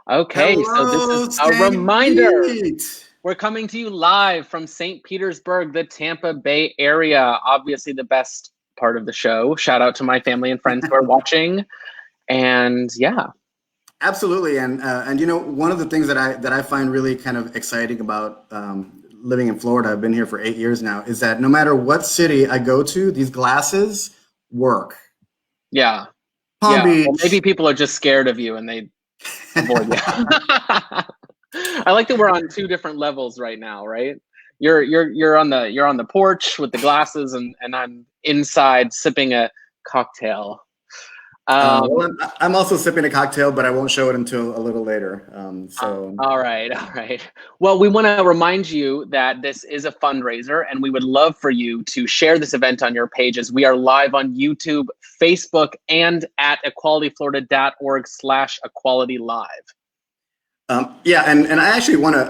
Okay, so this is Hello, a St. reminder. Pete. We're coming to you live from St. Petersburg, the Tampa Bay area. Obviously, the best part of the show. Shout out to my family and friends who are watching. And yeah, Absolutely, and you know, one of the things that I find really kind of exciting about living in Florida, I've been here for 8 years now, is that no matter what city I go to, these glasses work. yeah, Palm yeah. Well, maybe Beach. people are just scared of you and they avoid you. I like that we're on two different levels right now, right? You're on the porch with the glasses, and I'm inside sipping a cocktail. Um, I'm also sipping a cocktail, but I won't show it until a little later. All right, all right. Well, we want to remind you that this is a fundraiser, and we would love for you to share this event on your pages. We are live on YouTube, Facebook, and at equalityflorida.org/equalitylive. Yeah, and I actually want to.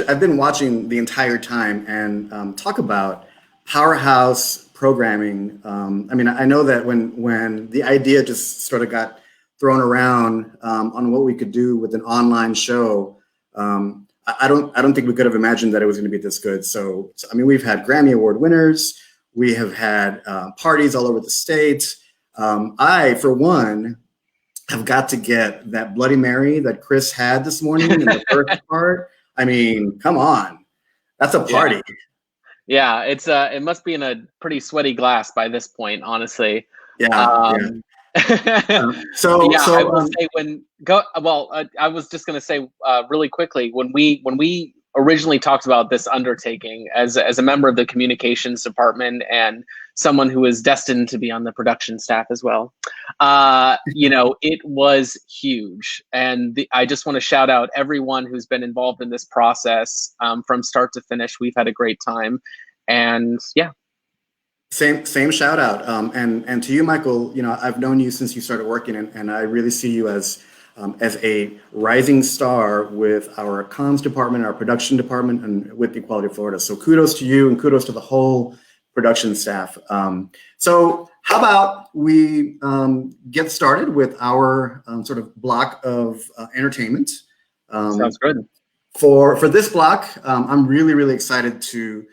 I've been watching the entire time and talk about powerhouse programming. I mean, I know that when the idea just sort of got thrown around on what we could do with an online show, I don't think we could have imagined that it was going to be this good. So I mean, we've had Grammy Award winners, we have had parties all over the state. I, for one, have got to get that Bloody Mary that Chris had this morning in the first part. I mean, come on, that's a Yeah, party. yeah. It must be in a pretty sweaty glass by this point, honestly. Yeah, yeah. Um, So, yeah, I so will say when go well. I was just going to say really quickly when we originally talked about this undertaking as a member of the communications department and someone who is destined to be on the production staff as well. It was huge, and I just want to shout out everyone who's been involved in this process from start to finish. We've had a great time, and yeah. same shout out. And to you, Michael. You know, I've known you since you started working, and I really see you as a rising star with our comms department, our production department, and with Equality Florida. So kudos to you, and kudos to the whole production staff. So how about we get started with our sort of block of entertainment. Sounds Um, good. for this block, I'm really excited to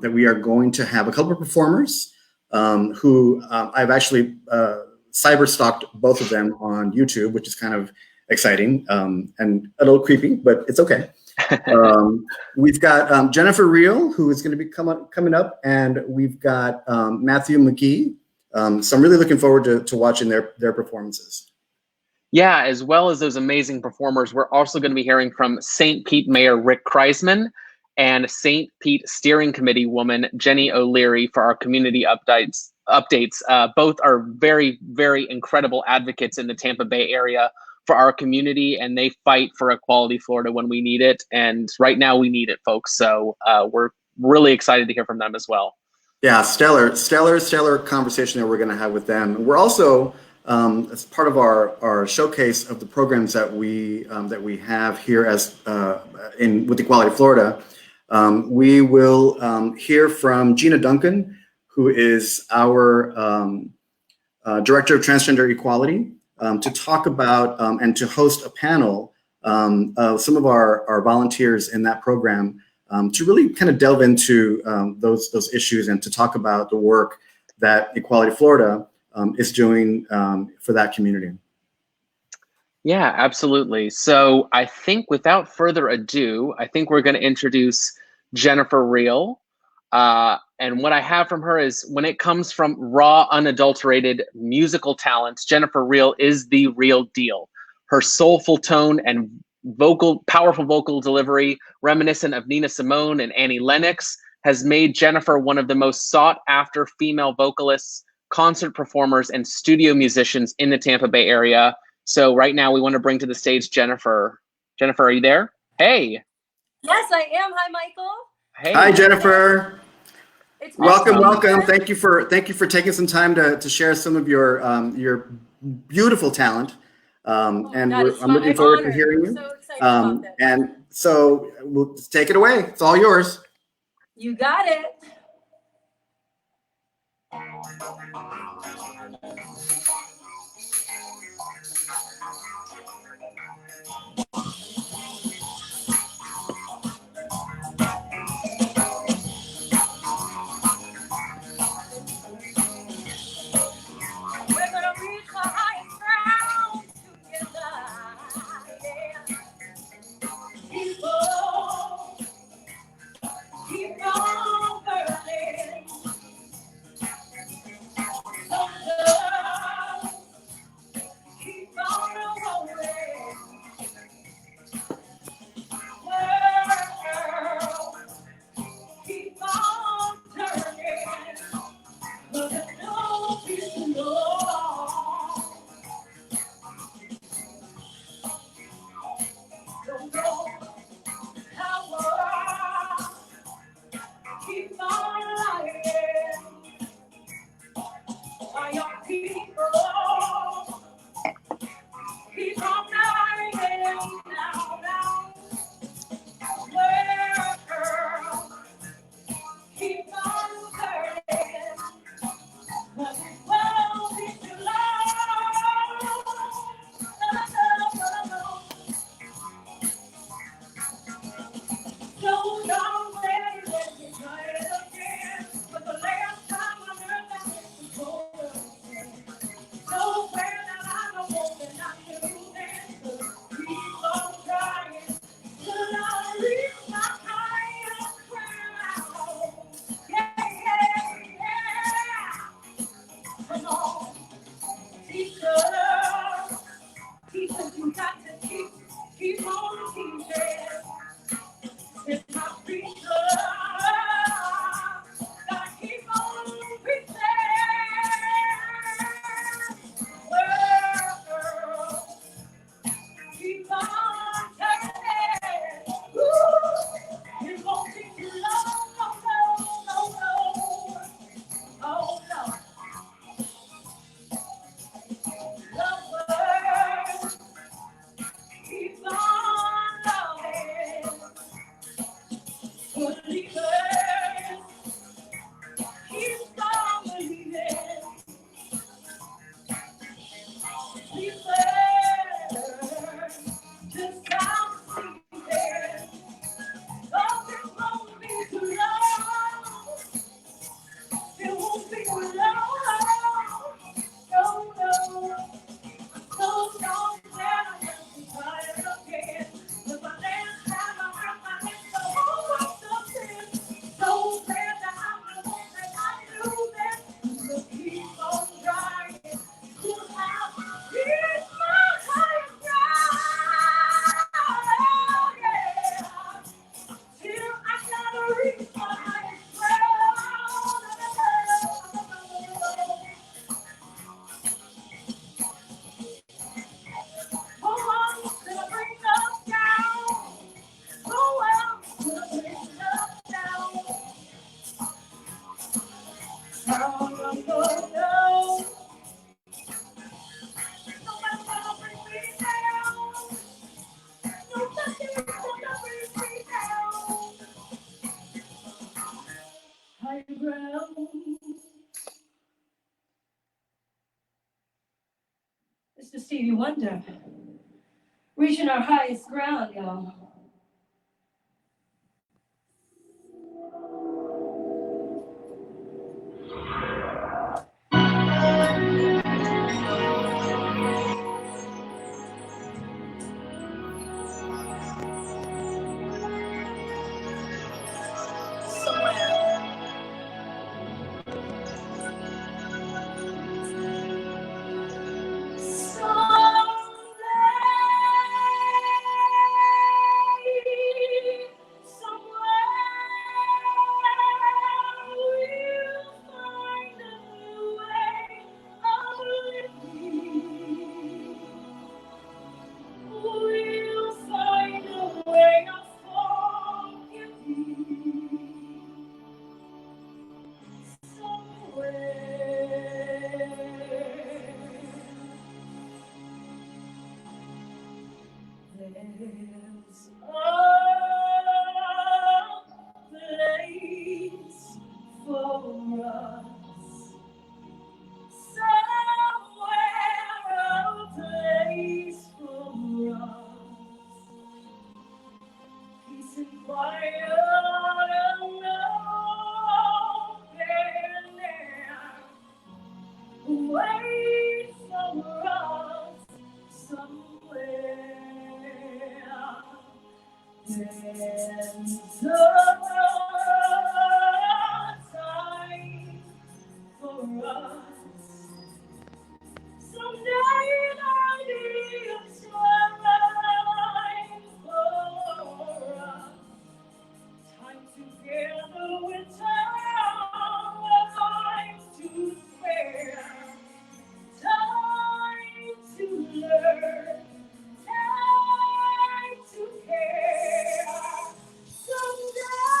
that we are going to have a couple of performers who I've actually cyber stalked both of them on YouTube, which is kind of exciting and a little creepy, but it's okay. We've got Jennifer Reel, who is going to be coming up, and we've got Matthew McGee. So I'm really looking forward to watching their performances. Yeah, as well as those amazing performers, we're also going to be hearing from St. Pete Mayor Rick Kreisman and St. Pete Steering Committee woman Jenny O'Leary for our community updates. Both are very incredible advocates in the Tampa Bay area for our community, and they fight for Equality Florida when we need it. And right now, we need it, folks. So we're really excited to hear from them as well. Yeah, stellar conversation that we're going to have with them. We're also, as part of our showcase of the programs that we have here as with Equality Florida, we will hear from Gina Duncan, who is our Director of Transgender Equality, to talk about and to host a panel of some of our volunteers in that program to really kind of delve into those issues and to talk about the work that Equality Florida is doing for that community. Yeah, absolutely. So I think without further ado, I think we're going to introduce Jennifer Reel. And what I have from her is when it comes from raw, unadulterated musical talents, Jennifer Reel is the real deal. Her soulful tone and powerful vocal delivery, reminiscent of Nina Simone and Annie Lennox, has made Jennifer one of the most sought after female vocalists, concert performers, and studio musicians in the Tampa Bay area. So right now we want to bring to the stage Jennifer. Jennifer, are you there? Hey. Yes, I am. Hi, Michael. Hey. Hi, Jennifer. It's welcome. Thank you for taking some time to share some of your beautiful talent. I'm looking forward to hearing you. I'm so excited about this. And so we'll take it away. It's all yours. You got it. keep on turning. Ooh, it won't take too long. No. Oh no. Lovers keep on loving. Believers keep on believing. Believers just can't see it. Nothing won't be too long. It won't be too long. No. So long that I am tired again. But my last time I hurt my head so hard so bad that I'm the one that I knew that to keep on trying. Till I reach my highest ground. Yeah. Till I gotta reach my highest ground. Oh, I'm gonna bring us down. Oh, I'm gonna bring us down. I'm gonna go down. Nobody's gonna bring me down. Nobody's gonna bring me down. High ground. This is Stevie Wonder. Reaching our highest ground, y'all. Wait for us somewhere. There's a time for us. Someday there'll be a time for us. Time together with time to spare. Time to learn, time to care. Someday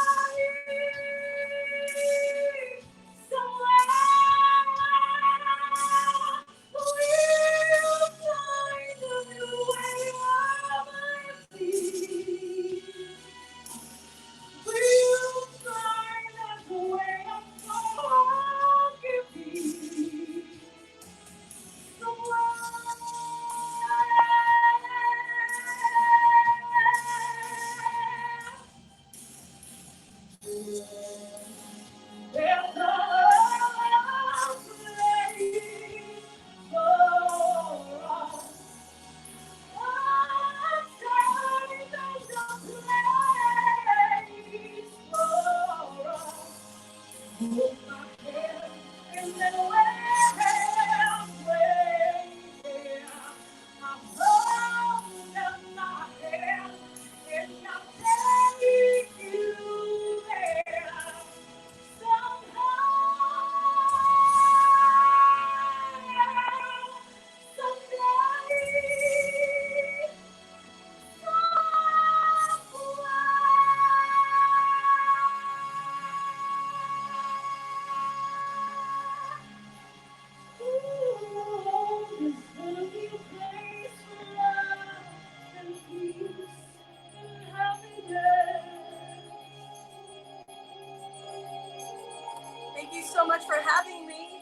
much for having me.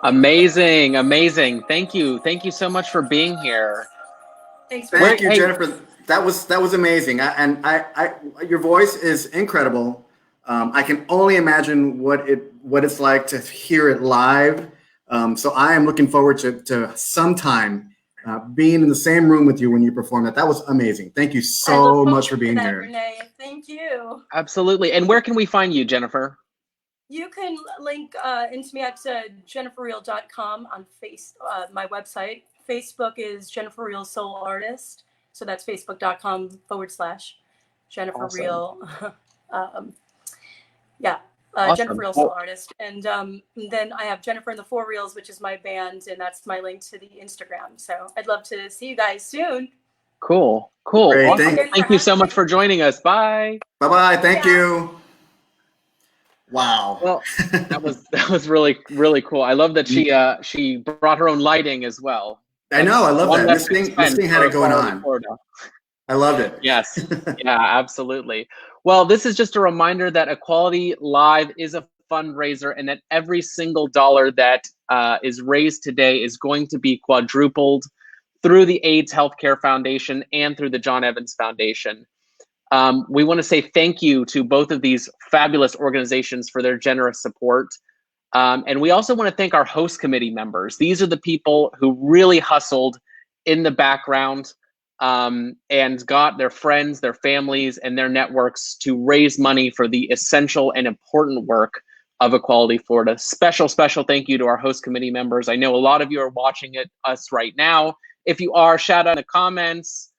Amazing, amazing. Thank you. Thank you so much for being here. Thanks for Thank you, Hey. Jennifer. That was amazing. Your voice is incredible. I can only imagine what it's like to hear it live. So I am looking forward to sometime being in the same room with you when you perform that. That was amazing. Thank you so much for being here. Renee. Thank you. Absolutely. And where can we find you, Jennifer? You can link into me at jenniferreal.com on my website. Facebook is Jennifer Real Soul Artist. So that's facebook.com/Jennifer Awesome. Real. Awesome. Jennifer Real Soul Artist. And then I have Jennifer and the Four Reels, which is my band, and that's my link to the Instagram. So I'd love to see you guys soon. Cool. Great, Awesome. Thank you so much for joining us. Bye. Bye-bye. Thank you. Wow. Well, that was really, really cool. I love that she brought her own lighting as well. I know. I love that. This thing had it going on. I loved it. Yes. Yeah, absolutely. Well, this is just a reminder that Equality Live is a fundraiser and that every single dollar that is raised today is going to be quadrupled through the AIDS Healthcare Foundation and through the John Evans Foundation. We want to say thank you to both of these fabulous organizations for their generous support. And we also want to thank our host committee members. These are the people who really hustled in the background and got their friends, their families, and their networks to raise money for the essential and important work of Equality Florida. Special thank you to our host committee members. I know a lot of you are watching us right now. If you are, shout out in the comments.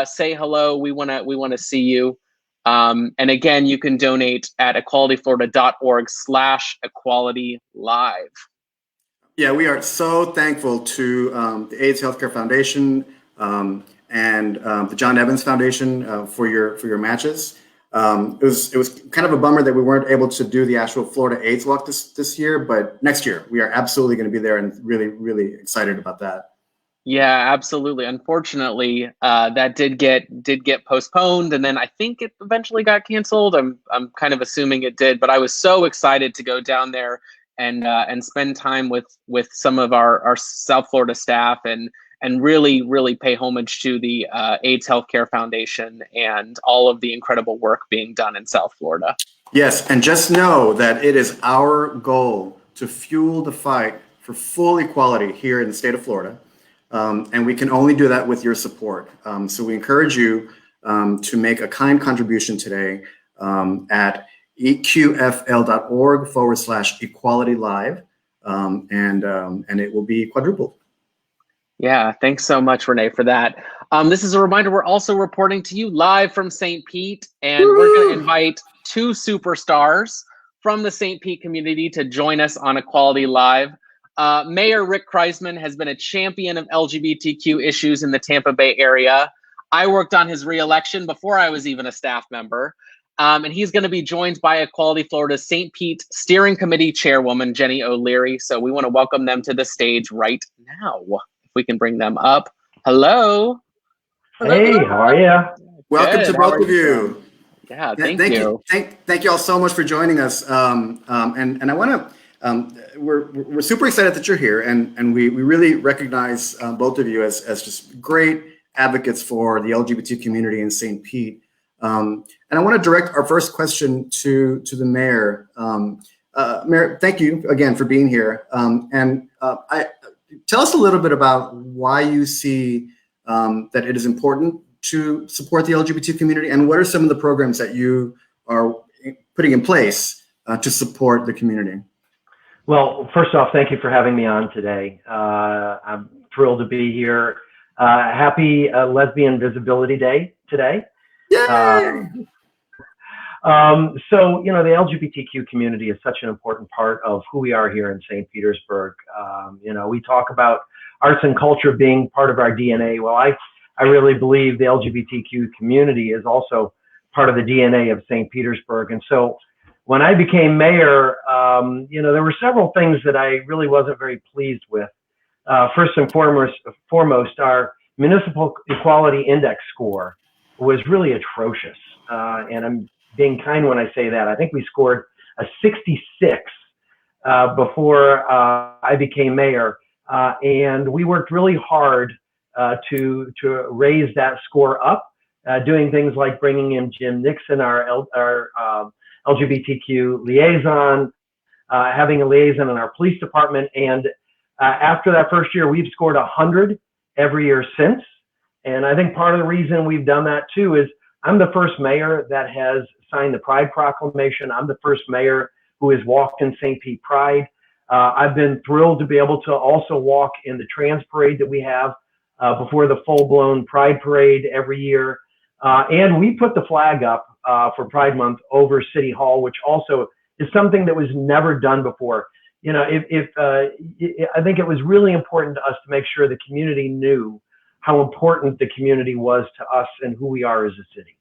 Say hello. We want to see you. And again, you can donate at equalityflorida.org/equalitylive. Yeah, we are so thankful to the AIDS Healthcare Foundation and the John Evans Foundation for your matches. It was kind of a bummer that we weren't able to do the actual Florida AIDS Walk this year, but next year we are absolutely going to be there and really, really excited about that. Yeah, absolutely. Unfortunately, that did get postponed, and then I think it eventually got canceled. I'm kind of assuming it did, but I was so excited to go down there and spend time with some of our South Florida staff and really pay homage to the AIDS Healthcare Foundation and all of the incredible work being done in South Florida. Yes, and just know that it is our goal to fuel the fight for full equality here in the state of Florida. And we can only do that with your support. So we encourage you to make a kind contribution today at eqfl.org/equalitylive, and it will be quadrupled. Yeah, thanks so much, Renee, for that. This is a reminder, we're also reporting to you live from St. Pete, and we're going to invite two superstars from the St. Pete community to join us on Equality Live. Mayor Rick Kreisman has been a champion of LGBTQ issues in the Tampa Bay area. I worked on his re-election before I was even a staff member. And he's going to be joined by Equality Florida's St. Pete Steering Committee Chairwoman, Jenny O'Leary. So we want to welcome them to the stage right now. If we can bring them up. Hello. Hey, how are you? Welcome Good. to both of you. Yeah, thank you. Thank you all so much for joining us. And I want to, we're super excited that you're here, and we really recognize both of you as just great advocates for the LGBT community in St. Pete. And I want to direct our first question to the mayor. Mayor, thank you again for being here. Tell us a little bit about why you see that it is important to support the LGBT community, and what are some of the programs that you are putting in place to support the community? Well, first off, thank you for having me on today. I'm thrilled to be here. Happy Lesbian Visibility Day today. Yay! So, you know, the LGBTQ community is such an important part of who we are here in St. Petersburg. You know, we talk about arts and culture being part of our DNA. Well, I really believe the LGBTQ community is also part of the DNA of St. Petersburg. And so when I became mayor, you know, there were several things that I really wasn't very pleased with. First and foremost, our Municipal Equality Index score was really atrocious. And I'm being kind when I say that. I think we scored 66 before I became mayor, and we worked really hard to raise that score up, doing things like bringing in Jim Nixon, our LGBTQ liaison, having a liaison in our police department, and after that first year, we've scored 100 every year since. And I think part of the reason we've done that too is I'm the first mayor that has signed the Pride Proclamation. I'm the first mayor who has walked in St. Pete Pride. I've been thrilled to be able to also walk in the trans parade that we have before the full-blown Pride Parade every year. And we put the flag up for Pride Month over City Hall, which also is something that was never done before. You know, I think it was really important to us to make sure the community knew how important the community was to us and who we are as a city.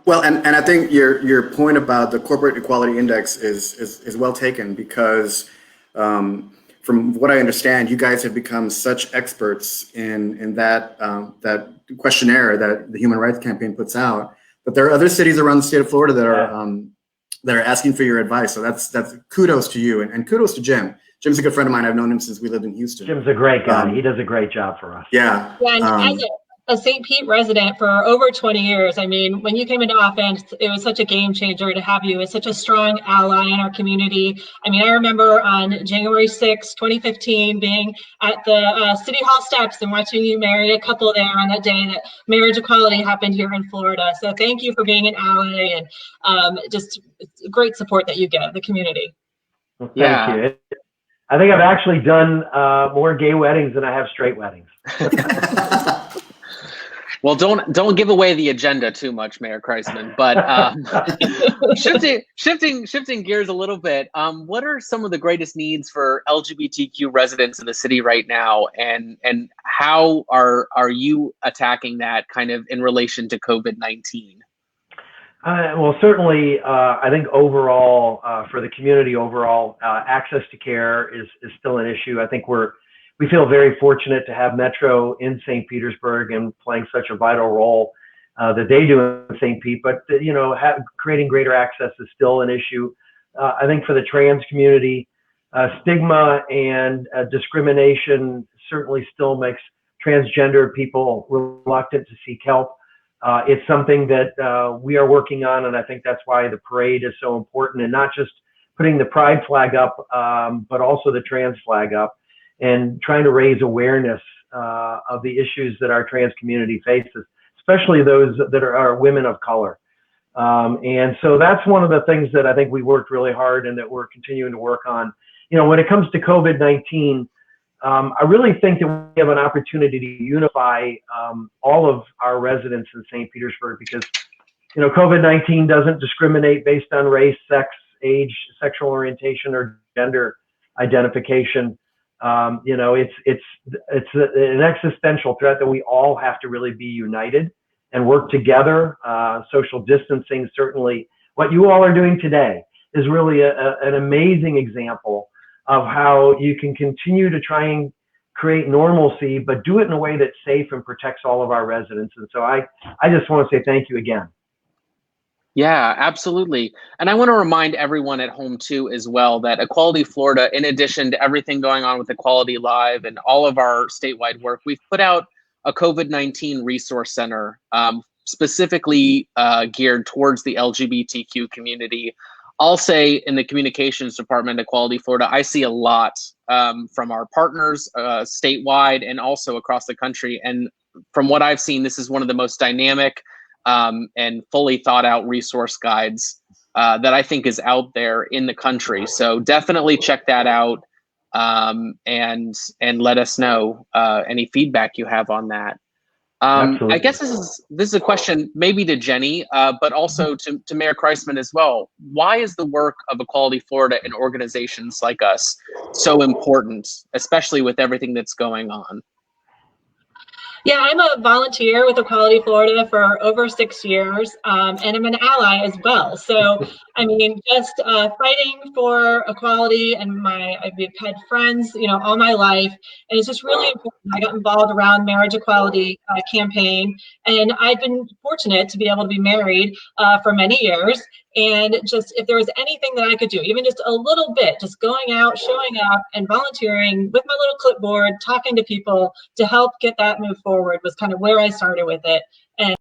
Well, and I think your point about the Corporate Equality Index is well taken, because from what I understand, you guys have become such experts in that that questionnaire that the Human Rights Campaign puts out, but there are other cities around the state of Florida that are asking for your advice. So that's kudos to you, and kudos to Jim. Jim's a good friend of mine. I've known him since we lived in Houston. Jim's a great guy. He does a great job for us. Yeah. Yeah, and as a St. Pete resident for over 20 years, I mean, when you came into office, it was such a game changer to have you as such a strong ally in our community. I mean, I remember on January 6, 2015, being at the City Hall steps and watching you marry a couple there on that day that marriage equality happened here in Florida. So thank you for being an ally, and just great support that you give the community. Well, thank you. I think I've actually done more gay weddings than I have straight weddings. Well, don't give away the agenda too much, Mayor Kriseman. But shifting gears a little bit, what are some of the greatest needs for LGBTQ residents in the city right now, and how are you attacking that kind of in relation to COVID-19? Well, certainly, I think overall, for the community overall, access to care is still an issue. I think we feel very fortunate to have Metro in St. Petersburg and playing such a vital role that they do in St. Pete. But you know, creating greater access is still an issue. I think for the trans community, stigma and discrimination certainly still makes transgender people reluctant to seek help. It's something that we are working on, and I think that's why the parade is so important, and not just putting the pride flag up, but also the trans flag up, and trying to raise awareness of the issues that our trans community faces, especially those that are women of color. And so that's one of the things that I think we worked really hard and that we're continuing to work on. You know, when it comes to COVID-19, I really think that we have an opportunity to unify all of our residents in St. Petersburg, because, you know, COVID-19 doesn't discriminate based on race, sex, age, sexual orientation, or gender identification. You know, it's an existential threat that we all have to really be united and work together. Social distancing, certainly, what you all are doing today is really an amazing example of how you can continue to try and create normalcy, but do it in a way that's safe and protects all of our residents. And so I just want to say thank you again. Yeah, absolutely. And I want to remind everyone at home too, as well, that Equality Florida, in addition to everything going on with Equality Live and all of our statewide work, we've put out a COVID-19 resource center specifically geared towards the LGBTQ community. I'll say in the communications department at Equality Florida, I see a lot from our partners statewide and also across the country. And from what I've seen, this is one of the most dynamic and fully thought out resource guides that I think is out there in the country. So definitely check that out and let us know any feedback you have on that. I guess this is a question maybe to Jenny, but also to Mayor Kriseman as well. Why is the work of Equality Florida and organizations like us so important, especially with everything that's going on? Yeah, I'm a volunteer with Equality Florida for over 6 years, and I'm an ally as well. So, I mean, just fighting for equality, and I've had friends, you know, all my life, and it's just really important. I got involved around marriage equality campaign, and I've been fortunate to be able to be married for many years. And just if there was anything that I could do, even just a little bit, just going out, showing up and volunteering with my little clipboard, talking to people to help get that move forward was kind of where I started with it. And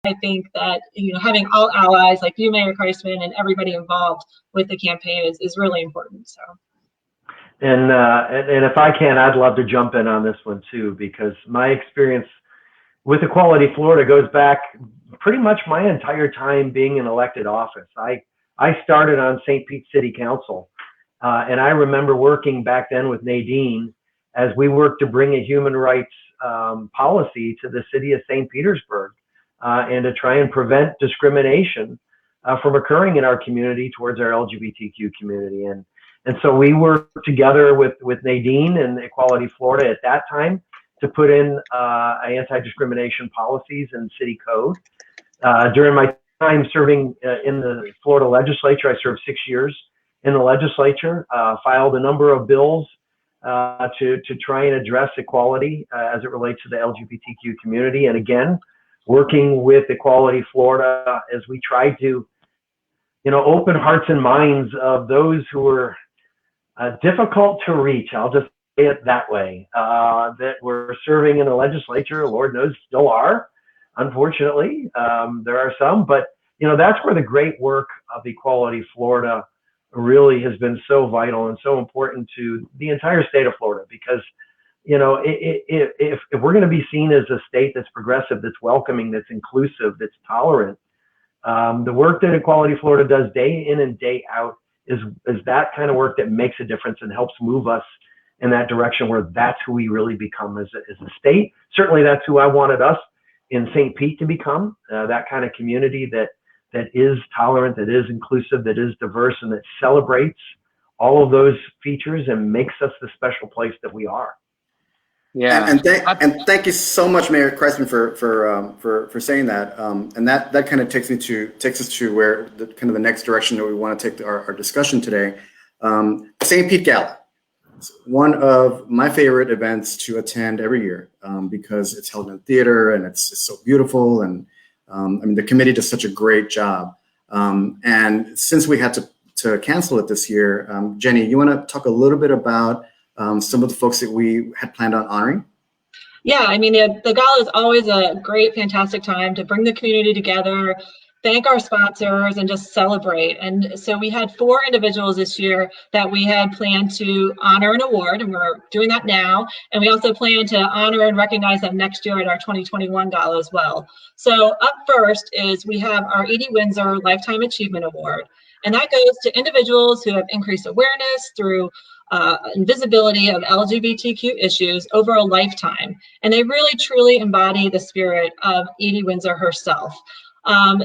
I think that, you know, having all allies like you, Mayor Kreisman, and everybody involved with the campaign is really important. So. And if I can, I'd love to jump in on this one too, because my experience with Equality Florida goes back pretty much my entire time being in elected office. I started on St. Pete City Council, and I remember working back then with Nadine as we worked to bring a human rights policy to the city of St. Petersburg, and to try and prevent discrimination from occurring in our community towards our LGBTQ community. And so we worked together with Nadine and Equality Florida at that time to put in anti-discrimination policies and city code. During my time serving in the Florida legislature, I served 6 years in the legislature, filed a number of bills to try and address equality as it relates to the LGBTQ community. And again, working with Equality Florida as we tried to, you know, open hearts and minds of those who were difficult to reach. I'll just say it that way, that were serving in the legislature, Lord knows still are, unfortunately. There are some, but you know, that's where the great work of Equality Florida really has been so vital and so important to the entire state of Florida, because you know, if we're going to be seen as a state that's progressive, that's welcoming, that's inclusive, that's tolerant, the work that Equality Florida does day in and day out is that kind of work that makes a difference and helps move us in that direction where that's who we really become as a state. Certainly that's who I wanted us in St. Pete to become, that kind of community that is tolerant, that is inclusive, that is diverse, and that celebrates all of those features and makes us the special place that we are. Yeah, and thank you so much, Mayor Kreisman, for saying that. And that kind of takes us to where the next direction that we want to take our discussion today. St. Pete Gala. It's one of my favorite events to attend every year because it's held in a theater and it's so beautiful, and I mean the committee does such a great job. And since we had to cancel it this year, Jenny, you want to talk a little bit about some of the folks that we had planned on honoring? Yeah, I mean, the gala is always a great, fantastic time to bring the community together, thank our sponsors, and just celebrate. And so we had 4 individuals this year that we had planned to honor an award, and we're doing that now. And we also plan to honor and recognize them next year at our 2021 gala as well. So up first is we have our Edie Windsor Lifetime Achievement Award. And that goes to individuals who have increased awareness through and visibility of LGBTQ issues over a lifetime. And they really truly embody the spirit of Edie Windsor herself.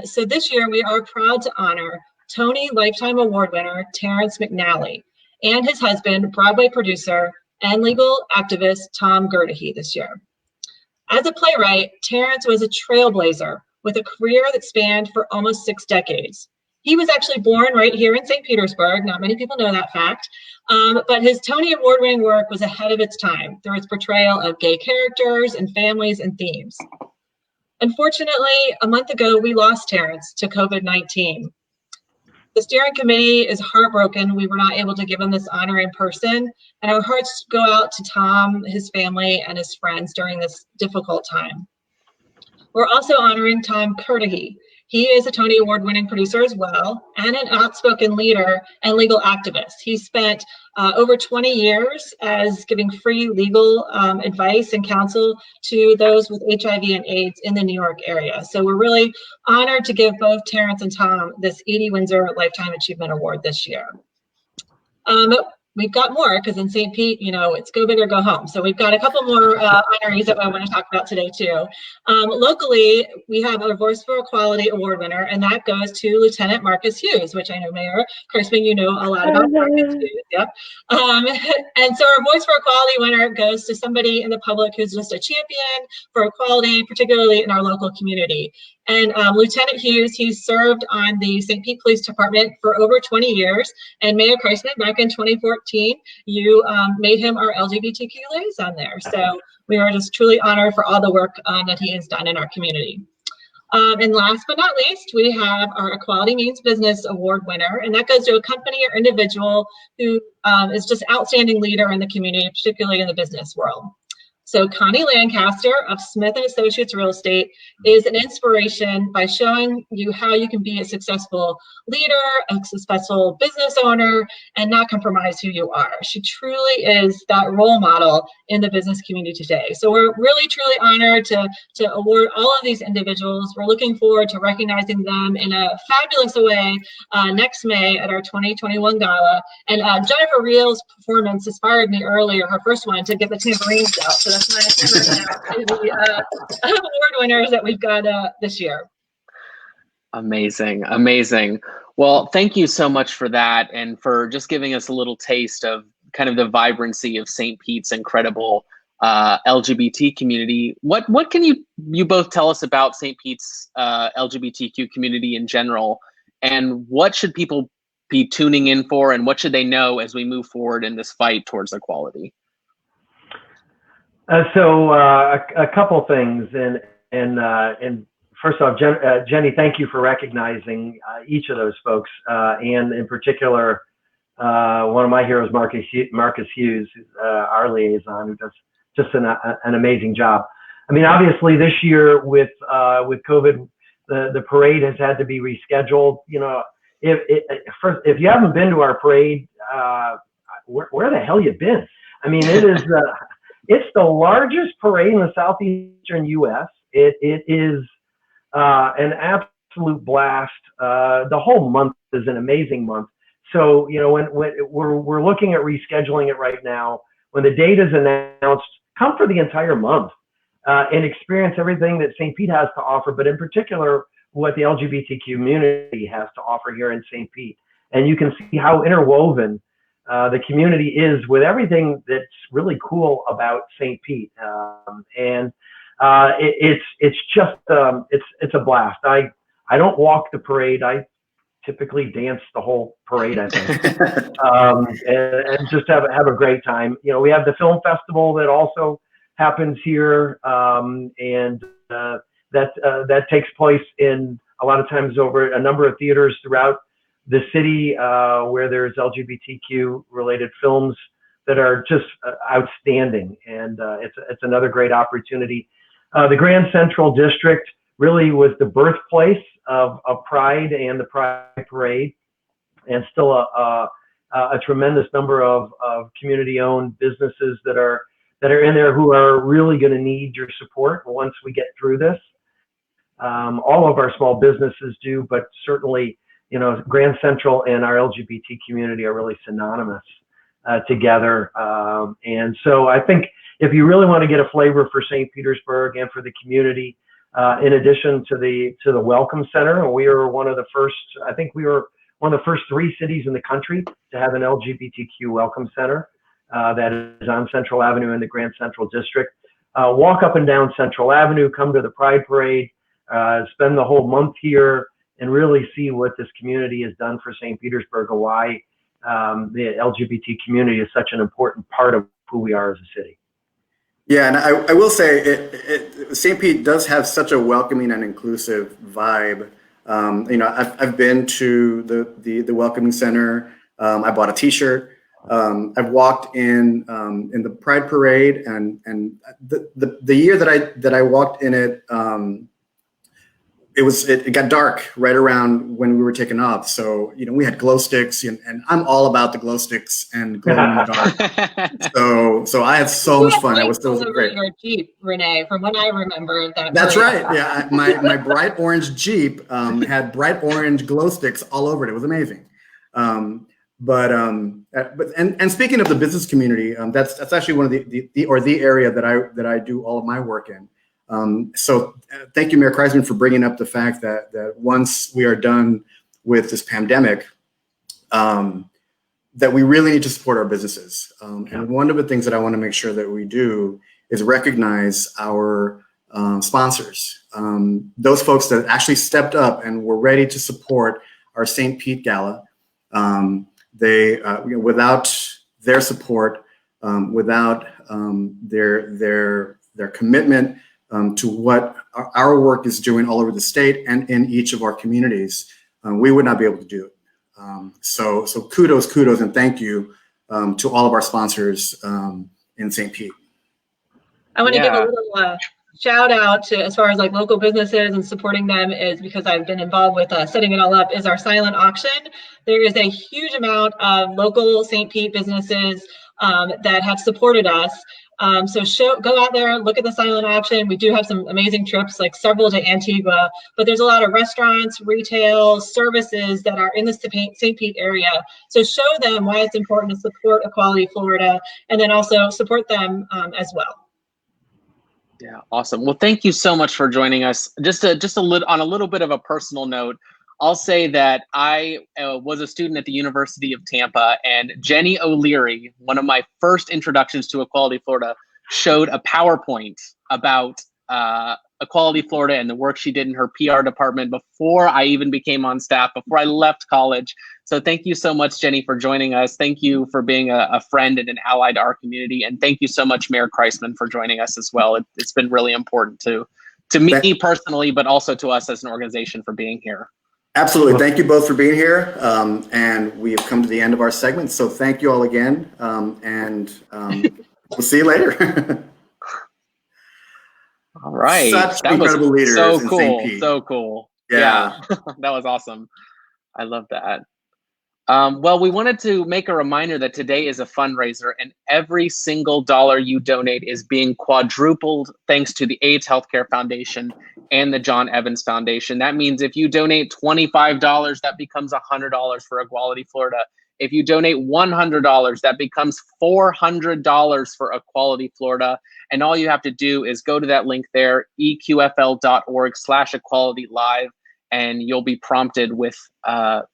So this year we are proud to honor Tony Lifetime Award winner Terrence McNally and his husband, Broadway producer and legal activist Tom Gurdahy this year. As a playwright, Terrence was a trailblazer with a career that spanned for almost 6 decades. He was actually born right here in St. Petersburg. Not many people know that fact. But his Tony Award-winning work was ahead of its time through its portrayal of gay characters and families and themes. Unfortunately, a month ago, we lost Terrence to COVID-19. The steering committee is heartbroken we were not able to give him this honor in person, and our hearts go out to Tom, his family, and his friends during this difficult time. We're also honoring Tom Gurdahy. He is a Tony Award-winning producer as well, and an outspoken leader and legal activist. He spent over 20 years as giving free legal advice and counsel to those with HIV and AIDS in the New York area. So we're really honored to give both Terrence and Tom this Edie Windsor Lifetime Achievement Award this year. We've got more, because in St. Pete, you know, it's go big or go home. So we've got a couple more honorees that I want to talk about today too. Locally, we have our Voice for Equality Award winner, and that goes to Lieutenant Marcus Hughes, which I know, Mayor Kreisman, you know a lot about Marcus Hughes. Yep. And so our Voice for Equality winner goes to somebody in the public who's just a champion for equality, particularly in our local community. And Lieutenant Hughes, he served on the St. Pete Police Department for over 20 years. And Mayor Kreisman, back in 2014, you made him our LGBTQ liaison there. So we are just truly honored for all the work that he has done in our community. And last but not least, we have our Equality Means Business Award winner, and that goes to a company or individual who is just outstanding leader in the community, particularly in the business world. So Connie Lancaster of Smith & Associates Real Estate is an inspiration by showing you how you can be a successful leader, a successful business owner, and not compromise who you are. She truly is that role model in the business community today. So we're really, truly honored to award all of these individuals. We're looking forward to recognizing them in a fabulous way next May at our 2021 gala. And Jennifer Reel's performance inspired me earlier, her first one, to get the tambourines out. So that's my to the award winners that we've got this year. Amazing, amazing. Well, thank you so much for that, and for just giving us a little taste of kind of the vibrancy of St. Pete's incredible LGBT community. What can you both tell us about St. Pete's LGBTQ community in general, and what should people be tuning in for, and what should they know as we move forward in this fight towards equality? So a couple things, and first off, Jenny, thank you for recognizing each of those folks, and in particular, one of my heroes, Marcus Hughes, who's our liaison, who does just an amazing job. I mean, obviously, this year with COVID, the parade has had to be rescheduled. You know, if you haven't been to our parade, where the hell you been? I mean, it is. It's the largest parade in the southeastern U.S. It is an absolute blast. The whole month is an amazing month. So, you know, when we're looking at rescheduling it right now, when the date is announced, come for the entire month and experience everything that St. Pete has to offer, but in particular, what the LGBT community has to offer here in St. Pete. And you can see how interwoven the community is with everything that's really cool about St. Pete, and it's just it's a blast. I don't walk the parade. I typically dance the whole parade, I think, and just have a great time. You know, we have the film festival that also happens here, and that takes place in a lot of times over a number of theaters throughout the city, where there's LGBTQ related films that are just outstanding, and it's another great opportunity. The Grand Central District really was the birthplace of Pride and the Pride Parade, and still a tremendous number of community-owned businesses that are in there who are really going to need your support once we get through this. All of our small businesses do, but certainly, you know, Grand Central and our LGBT community are really synonymous together. And so I think if you really want to get a flavor for St. Petersburg and for the community, in addition to the Welcome Center, we are one of the first, I think we were one of the first 3 cities in the country to have an LGBTQ Welcome Center that is on Central Avenue in the Grand Central District. Walk up and down Central Avenue, come to the Pride Parade, spend the whole month here, and really see what this community has done for St. Petersburg, and why the LGBT community is such an important part of who we are as a city. Yeah, and I will say, St. Pete does have such a welcoming and inclusive vibe. You know, I've been to the Welcoming Center. I bought a T-shirt. I've walked in the Pride Parade, and the year that I walked in it. It got dark right around when we were taking off. So, you know, we had glow sticks, and I'm all about the glow sticks and glow in the dark. So I had so much fun. It was great. Your Jeep, Renee, from what I remember. That's right. Yeah, my bright orange Jeep had bright orange glow sticks all over it. It was amazing. But speaking of the business community, that's actually one of the area that I do all of my work in. So thank you, Mayor Kreisman, for bringing up the fact that once we are done with this pandemic, that we really need to support our businesses. And one of the things that I want to make sure that we do is recognize our sponsors, those folks that actually stepped up and were ready to support our St. Pete Gala. Without their support, without their commitment to what our work is doing all over the state and in each of our communities, we would not be able to do it. So kudos, and thank you to all of our sponsors in St. Pete. I want to give a little shout out to, as far as like local businesses and supporting them, is because I've been involved with setting it all up, is our silent auction. There is a huge amount of local St. Pete businesses that have supported us. So go out there, look at the silent auction. We do have some amazing trips, like several to Antigua, but there's a lot of restaurants, retail, services that are in the St. Pete area. So show them why it's important to support Equality Florida, and then also support them as well. Yeah, awesome. Well, thank you so much for joining us. Just a little bit of a personal note, I'll say that I was a student at the University of Tampa, and Jenny O'Leary, one of my first introductions to Equality Florida, showed a PowerPoint about Equality Florida and the work she did in her PR department before I even became on staff, before I left college. So thank you so much, Jenny, for joining us. Thank you for being a friend and an ally to our community. And thank you so much, Mayor Kreisman, for joining us as well. It's been really important to me personally, but also to us as an organization for being here. Absolutely. Thank you both for being here. And we have come to the end of our segment. So thank you all again. We'll see you later. All right. Such that incredible was leaders. so in cool. St. Pete. So cool. Yeah. That was awesome. I love that. Well, we wanted to make a reminder that today is a fundraiser, and every single dollar you donate is being quadrupled thanks to the AIDS Healthcare Foundation and the John Evans Foundation. That means if you donate $25, that becomes $100 for Equality Florida. If you donate $100, that becomes $400 for Equality Florida. And all you have to do is go to that link there, eqfl.org/equalitylive, and you'll be prompted with the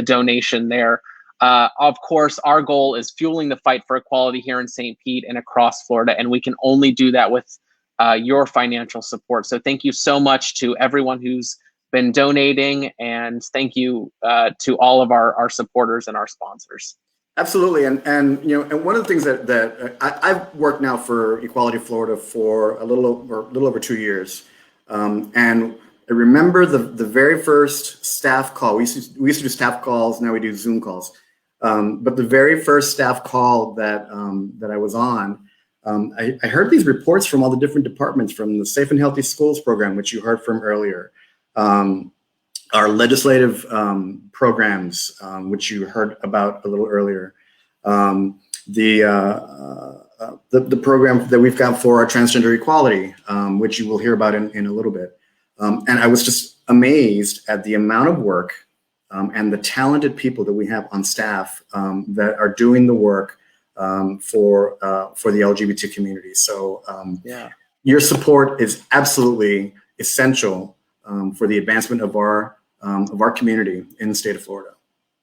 donation there. Of course, our goal is fueling the fight for equality here in St. Pete and across Florida, and we can only do that with your financial support. So thank you so much to everyone who's been donating, and thank you to all of our supporters and our sponsors. Absolutely, and one of the things that I've worked now for Equality Florida for a little over 2 years, and I remember the very first staff call. We used to do staff calls. Now we do Zoom calls. But the very first staff call that I was on, I heard these reports from all the different departments, from the Safe and Healthy Schools program, which you heard from earlier, our legislative programs, which you heard about a little earlier, the program that we've got for our transgender equality, which you will hear about in a little bit. And I was just amazed at the amount of work and the talented people that we have on staff that are doing the work for the LGBT community. So your support is absolutely essential for the advancement of our community in the state of Florida.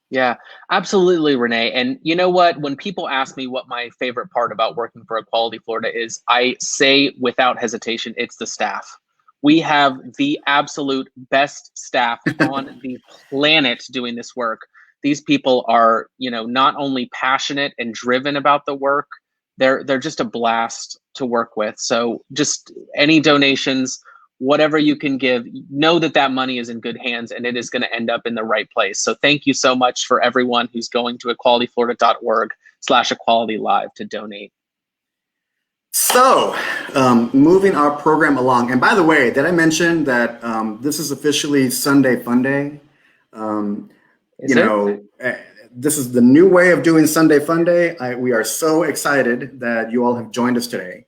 Yeah, absolutely, Renee. And you know what? When people ask me what my favorite part about working for Equality Florida is, I say without hesitation, it's the staff. We have the absolute best staff on the planet doing this work. These people are, not only passionate and driven about the work, they're just a blast to work with. So just any donations, whatever you can give, know that money is in good hands and it is going to end up in the right place. So thank you so much for everyone who's going to equalityflorida.org/equalitylive to donate. So, moving our program along, and by the way, did I mention that this is officially Sunday Fun Day? This is the new way of doing Sunday Fun Day. We are so excited that you all have joined us today.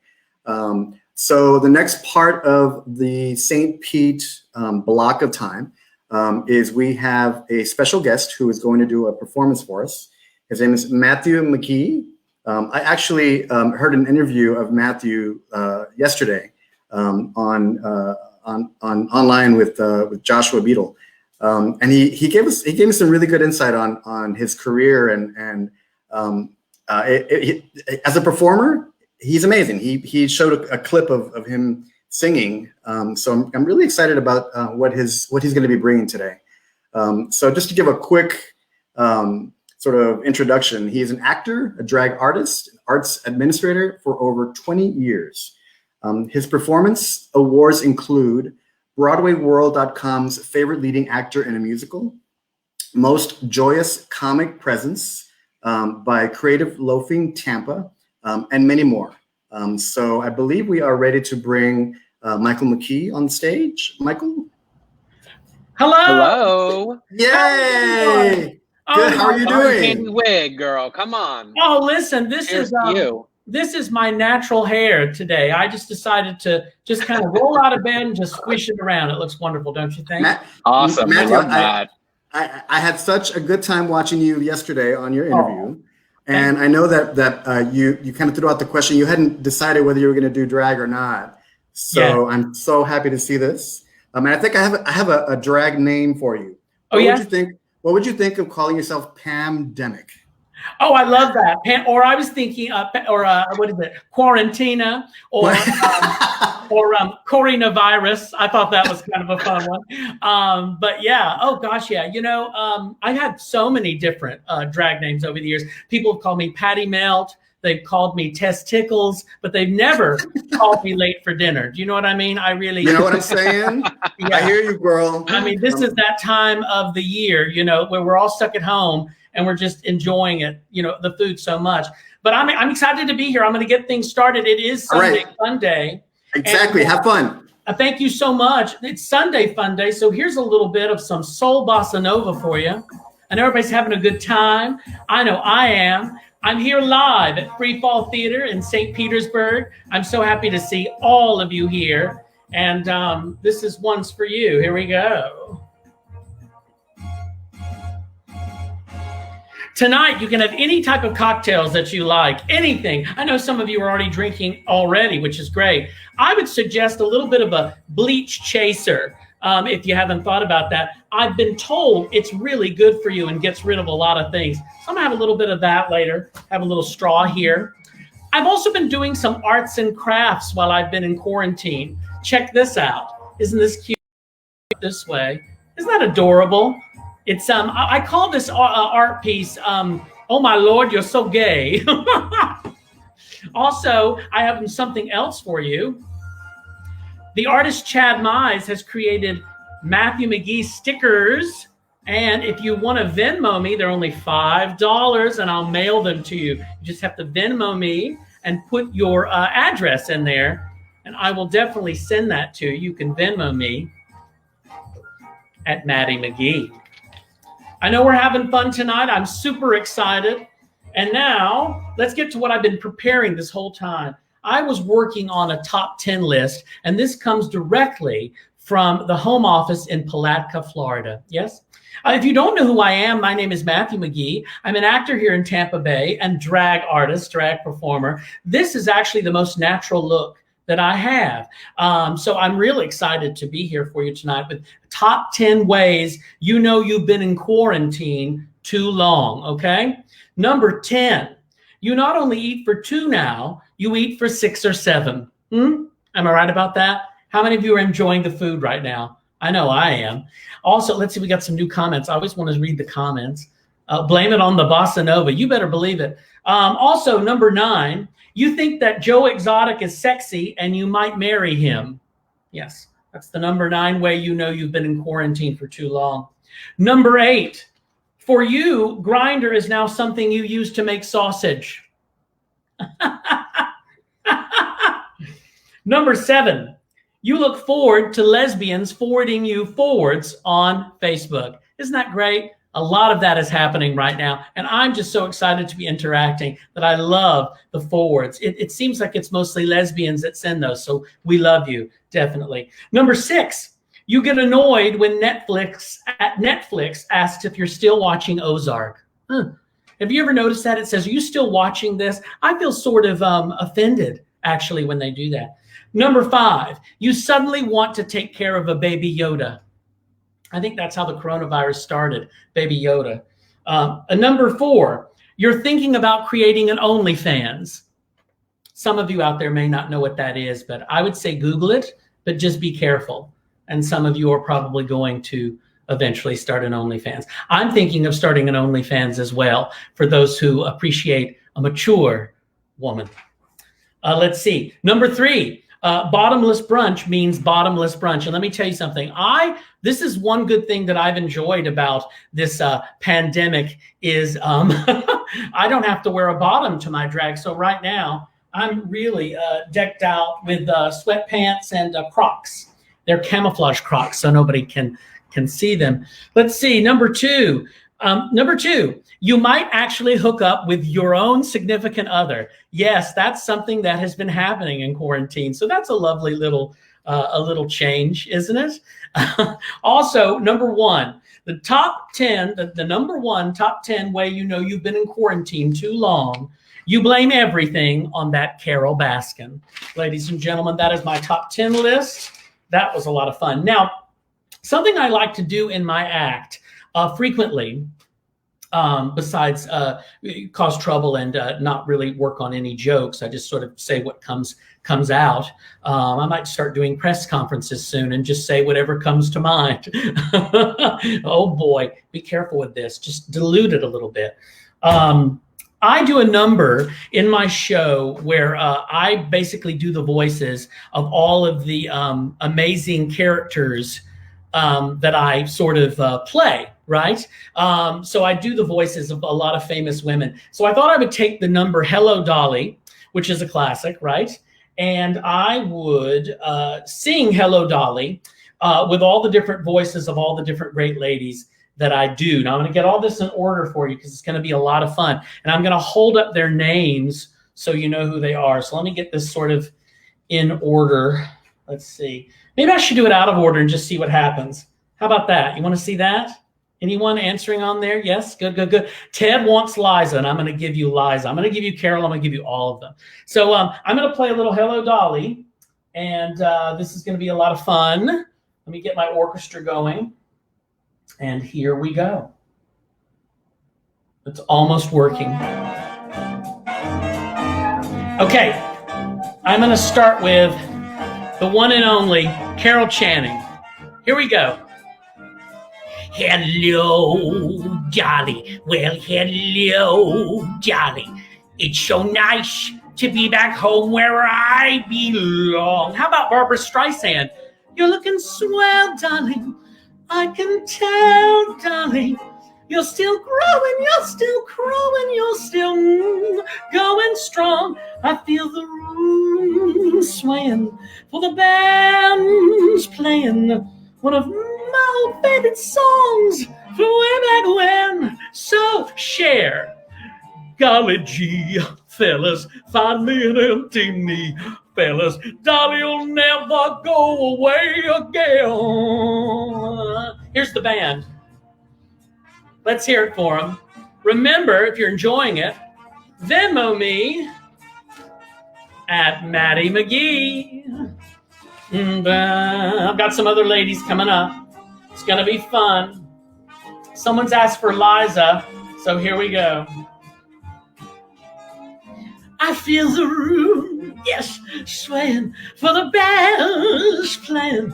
So the next part of the St. Pete block of time is we have a special guest who is going to do a performance for us. His name is Matthew McKee. I actually heard an interview of Matthew yesterday online with Joshua Beadle, and he gave me some really good insight on his career and as a performer, he's amazing. He showed a clip of him singing, so I'm really excited about what he's going to be bringing today. So just to give a quick sort of introduction, he is an actor, a drag artist, arts administrator for over 20 years. His performance awards include BroadwayWorld.com's favorite leading actor in a musical, most joyous comic presence by Creative Loafing Tampa, and many more. So I believe we are ready to bring Michael McKee on stage. Michael? Hello. Hello. Yay! Oh, Good. How are you Sorry, Candy doing? Wig, girl. Come on. Oh, listen, this Here's is to you. this is my natural hair today. I just decided to just kind of roll out of bed and just squish it around. It looks wonderful, don't you think? Awesome. Matthew, I love that. I had such a good time watching you yesterday on your interview. And I know that you kind of threw out the question. You hadn't decided whether you were going to do drag or not. So I'm so happy to see this. And I think I have a drag name for you. Oh, yeah? What would you think of calling yourself Pam Demick? Oh, I love that. Or I was thinking, what is it? Quarantina or coronavirus. I thought that was kind of a fun one. But yeah, oh gosh, yeah. You know, I've had so many different drag names over the years. People have called me Patty Melt. They've called me Testicles, but they've never called me late for dinner. Do you know what I mean? You know what I'm saying? Yeah. I hear you, girl. I mean, this is that time of the year, you know, where we're all stuck at home and we're just enjoying it, you know, the food so much. But I'm excited to be here. I'm going to get things started. It is Sunday Fun Day. Exactly. And, have fun. Thank you so much. It's Sunday Fun Day. So here's a little bit of some soul bossa nova for you. I know everybody's having a good time. I know I am. I'm here live at Free Fall Theater in St. Petersburg. I'm so happy to see all of you here. And this is one's for you. Here we go. Tonight, you can have any type of cocktails that you like, anything. I know some of you are already drinking already, which is great. I would suggest a little bit of a bleach chaser if you haven't thought about that. I've been told it's really good for you and gets rid of a lot of things. So I'm gonna have a little bit of that later, have a little straw here. I've also been doing some arts and crafts while I've been in quarantine. Check this out. Isn't this cute this way? Isn't that adorable? It's I call this art piece, oh my Lord, you're so gay. Also, I have something else for you. The artist Chad Mize has created Matthew McGee stickers. And if you want to Venmo me, they're only $5 and I'll mail them to you. You just have to Venmo me and put your address in there. And I will definitely send that to you. You can Venmo me at Maddie McGee. I know we're having fun tonight. I'm super excited. And now let's get to what I've been preparing this whole time. I was working on a top 10 list, and this comes directly from the home office in Palatka, Florida. Yes? If you don't know who I am, my name is Matthew McGee. I'm an actor here in Tampa Bay and drag artist, drag performer. This is actually the most natural look that I have. So I'm really excited to be here for you tonight with top 10 ways you know you've been in quarantine too long, okay? Number 10, you not only eat for 2 now, you eat for 6 or 7. Am I right about that? How many of you are enjoying the food right now? I know I am. Also, let's see, we got some new comments. I always want to read the comments. Blame it on the bossa nova. You better believe it. Also, number 9, you think that Joe Exotic is sexy and you might marry him. Yes, that's the number 9 way you know you've been in quarantine for too long. Number 8, for you, Grindr is now something you use to make sausage. Number 7, you look forward to lesbians forwarding you forwards on Facebook. Isn't that great? A lot of that is happening right now. And I'm just so excited to be interacting that I love the forwards. It seems like it's mostly lesbians that send those. So we love you, definitely. Number 6, you get annoyed when Netflix asks if you're still watching Ozark. Have you ever noticed that? It says, are you still watching this? I feel sort of offended, actually, when they do that. Number 5, you suddenly want to take care of a baby Yoda. I think that's how the coronavirus started, Baby Yoda. Number 4, you're thinking about creating an OnlyFans. Some of you out there may not know what that is, but I would say Google it, but just be careful. And some of you are probably going to eventually start an OnlyFans. I'm thinking of starting an OnlyFans as well for those who appreciate a mature woman. Let's see. Number 3, Bottomless brunch means bottomless brunch. And let me tell you something. This is one good thing that I've enjoyed about this pandemic is I don't have to wear a bottom to my drag. So right now I'm really decked out with sweatpants and Crocs. They're camouflage Crocs, so nobody can see them. Let's see. Number two, you might actually hook up with your own significant other. Yes, that's something that has been happening in quarantine. So that's a lovely little change, isn't it? Also, number one, the top 10, the number one top 10 way you know you've been in quarantine too long, you blame everything on that Carole Baskin. Ladies and gentlemen, that is my top 10 list. That was a lot of fun. Now, something I like to do in my act frequently, besides cause trouble and not really work on any jokes, I just sort of say what comes out. I might start doing press conferences soon and just say whatever comes to mind. Oh boy, be careful with this. Just dilute it a little bit. I do a number in my show where I basically do the voices of all of the amazing characters that I sort of play, right? So I do the voices of a lot of famous women. So I thought I would take the number Hello Dolly, which is a classic, right? And I would sing Hello Dolly with all the different voices of all the different great ladies that I do. Now I'm going to get all this in order for you because it's going to be a lot of fun. And I'm going to hold up their names so you know who they are. So let me get this sort of in order. Let's see. Maybe I should do it out of order and just see what happens. How about that? You want to see that? Anyone answering on there? Yes? Good, good, good. Ted wants Liza, and I'm going to give you Liza. I'm going to give you Carol. I'm going to give you all of them. So I'm going to play a little Hello Dolly, and this is going to be a lot of fun. Let me get my orchestra going. And here we go. It's almost working. Okay, I'm going to start with the one and only Carol Channing. Here we go. Hello, Dolly. Well, hello, Dolly. It's so nice to be back home where I belong. How about Barbara Streisand? You're looking swell, darling. I can tell, darling, you're still growing, you're still growing, you're still going strong. I feel the room swaying for the band's playing one of my favorite songs from way back when. So share. Golly gee, fellas, find me an empty knee. Fellas, Dolly'll never go away again. Here's the band. Let's hear it for them. Remember, if you're enjoying it, Venmo me at Maddie McGee. And I've got some other ladies coming up. It's going to be fun. Someone's asked for Liza, so here we go. I feel the room, yes, swaying for the band's playing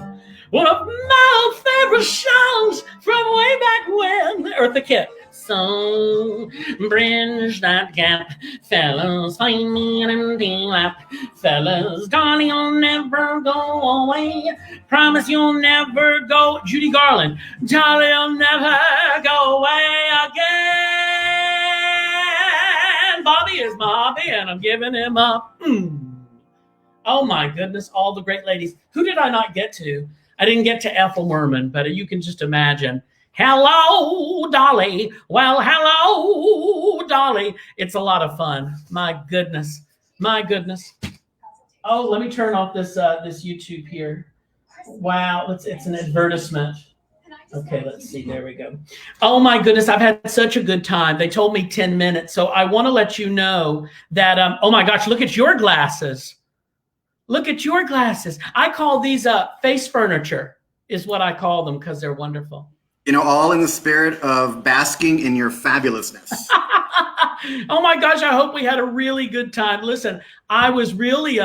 one of my favorite songs from way back when. Eartha Kitt. So bridge that gap, fellas, find me an empty lap. Fellas, darling, you'll never go away. Promise you'll never go. Judy Garland. Darling, you'll never go away again. Bobby is my hobby, and I'm giving him up. Oh my goodness, all the great ladies. Who did I not get to? I didn't get to Ethel Merman, but you can just imagine. Hello, Dolly. Well, hello, Dolly. It's a lot of fun. My goodness. My goodness. Oh, let me turn off this this YouTube here. Wow, it's an advertisement. Okay, let's see. There we go. Oh my goodness, I've had such a good time. They told me 10 minutes. So I want to let you know that, oh my gosh, look at your glasses. Look at your glasses. I call these face furniture is what I call them because they're wonderful. You know, all in the spirit of basking in your fabulousness. Oh my gosh, I hope we had a really good time. Listen, I was really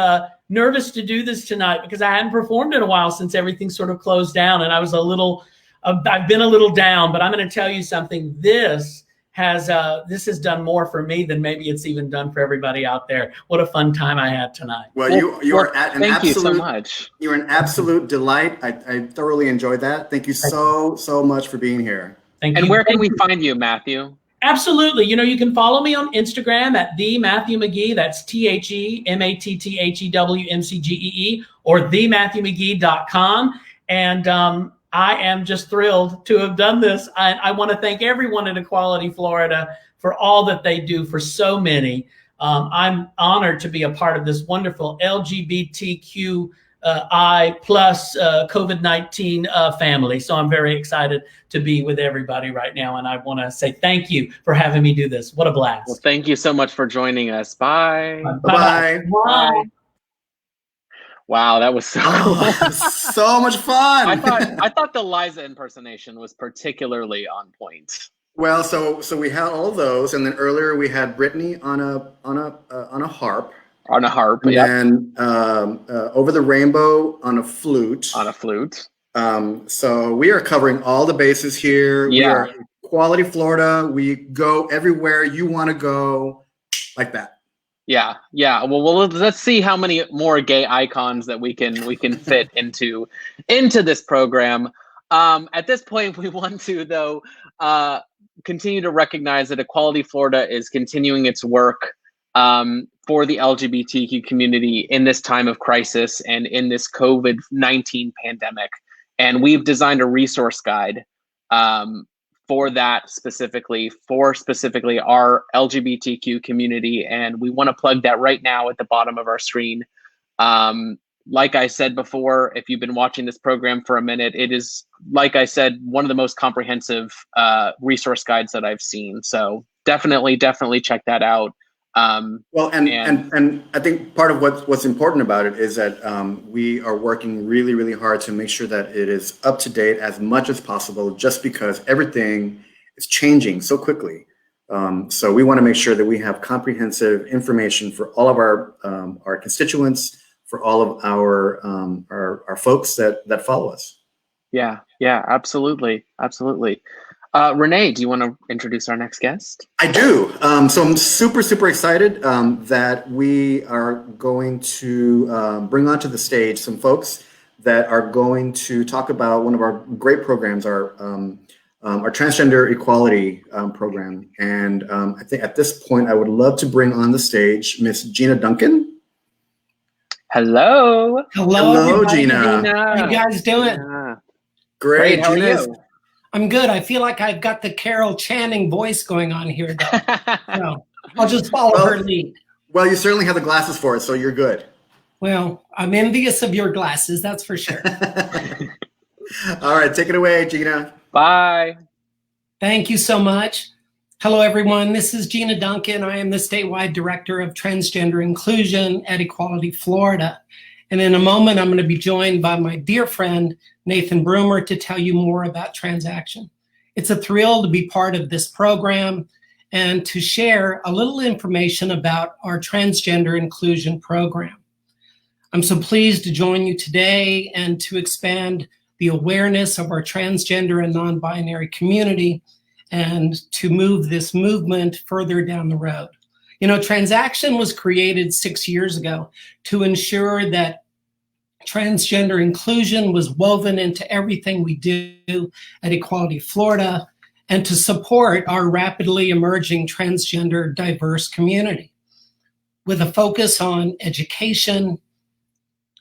nervous to do this tonight because I hadn't performed in a while since everything sort of closed down, and I was I've been a little down, but I'm going to tell you something. This this has done more for me than maybe it's even done for everybody out there. What a fun time I had tonight. Well, you are at an thank absolute, you so much. You're an absolute delight. I thoroughly enjoyed that. Thank you so much for being here. Thank And you. where can we find you, Matthew? Absolutely. You can follow me on Instagram at the Matthew McGee. That's TheMatthewMcGee, or thematthewmcgee.com. And I am just thrilled to have done this. I want to thank everyone at Equality Florida for all that they do for so many. I'm honored to be a part of this wonderful LGBTQI plus COVID-19 family. So I'm very excited to be with everybody right now. And I want to say thank you for having me do this. What a blast. Well, thank you so much for joining us. Bye. Bye-bye. Bye. Wow, that was so Oh, so much fun. I thought the Liza impersonation was particularly on point. Well, so we had all of those, and then earlier we had Brittany on a harp. On a harp, And yeah. then Over the Rainbow on a flute. On a flute. So we are covering all the bases here. Yeah. We are Quality Florida. We go everywhere you want to go, like that. Yeah. Well, let's see how many more gay icons that we can fit into this program. At this point, we want to though continue to recognize that Equality Florida is continuing its work for the LGBTQ community in this time of crisis and in this COVID-19 pandemic. And we've designed a resource guide for that specifically our LGBTQ community. And we want to plug that right now at the bottom of our screen. Like I said before, if you've been watching this program for a minute, it is, like I said, one of the most comprehensive resource guides that I've seen. So definitely check that out. Well, and I think part of what's important about it is that we are working really, really hard to make sure that it is up to date as much as possible, just because everything is changing so quickly. So we want to make sure that we have comprehensive information for all of our constituents, for all of our folks that follow us. Yeah, absolutely. Renee, do you want to introduce our next guest? I do. So I'm super excited that we are going to bring onto the stage some folks that are going to talk about one of our great programs, our transgender equality program. And I think at this point, I would love to bring on the stage Miss Gina Duncan. Hello, Gina. How you guys doing? Yeah. Great. How are Gina's- you? I'm good. I feel like I've got the Carol Channing voice going on here, though. So I'll just follow her lead. Well, you certainly have the glasses for it, so you're good. Well, I'm envious of your glasses, that's for sure. All right, take it away, Gina. Bye. Thank you so much. Hello, everyone. This is Gina Duncan. I am the statewide director of transgender inclusion at Equality Florida. And in a moment, I'm going to be joined by my dear friend, Nathan Broomer, to tell you more about Transaction. It's a thrill to be part of this program and to share a little information about our transgender inclusion program. I'm so pleased to join you today and to expand the awareness of our transgender and non-binary community and to move this movement further down the road. You know, Transaction was created 6 years ago to ensure that transgender inclusion was woven into everything we do at Equality Florida and to support our rapidly emerging transgender diverse community with a focus on education,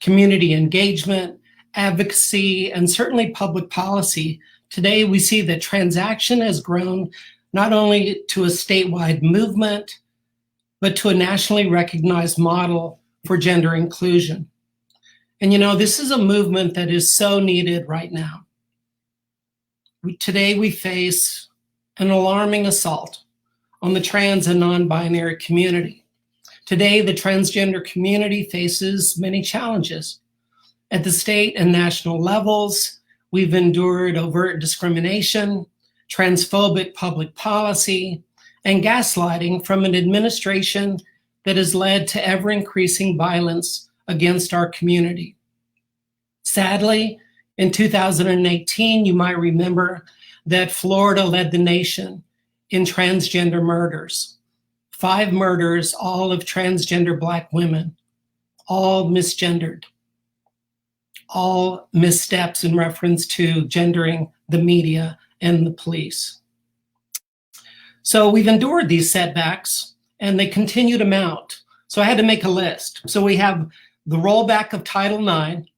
community engagement, advocacy, and certainly public policy. Today, we see that Transaction has grown not only to a statewide movement, but to a nationally recognized model for gender inclusion. And you know, this is a movement that is so needed right now. Today we face an alarming assault on the trans and non-binary community. Today, the transgender community faces many challenges. At the state and national levels, we've endured overt discrimination, transphobic public policy, and gaslighting from an administration that has led to ever-increasing violence against our community. Sadly, in 2018, you might remember that Florida led the nation in transgender murders. 5 murders, all of transgender Black women, all misgendered, all missteps in reference to gendering the media and the police. So we've endured these setbacks and they continue to mount. So I had to make a list. So we have the rollback of Title IX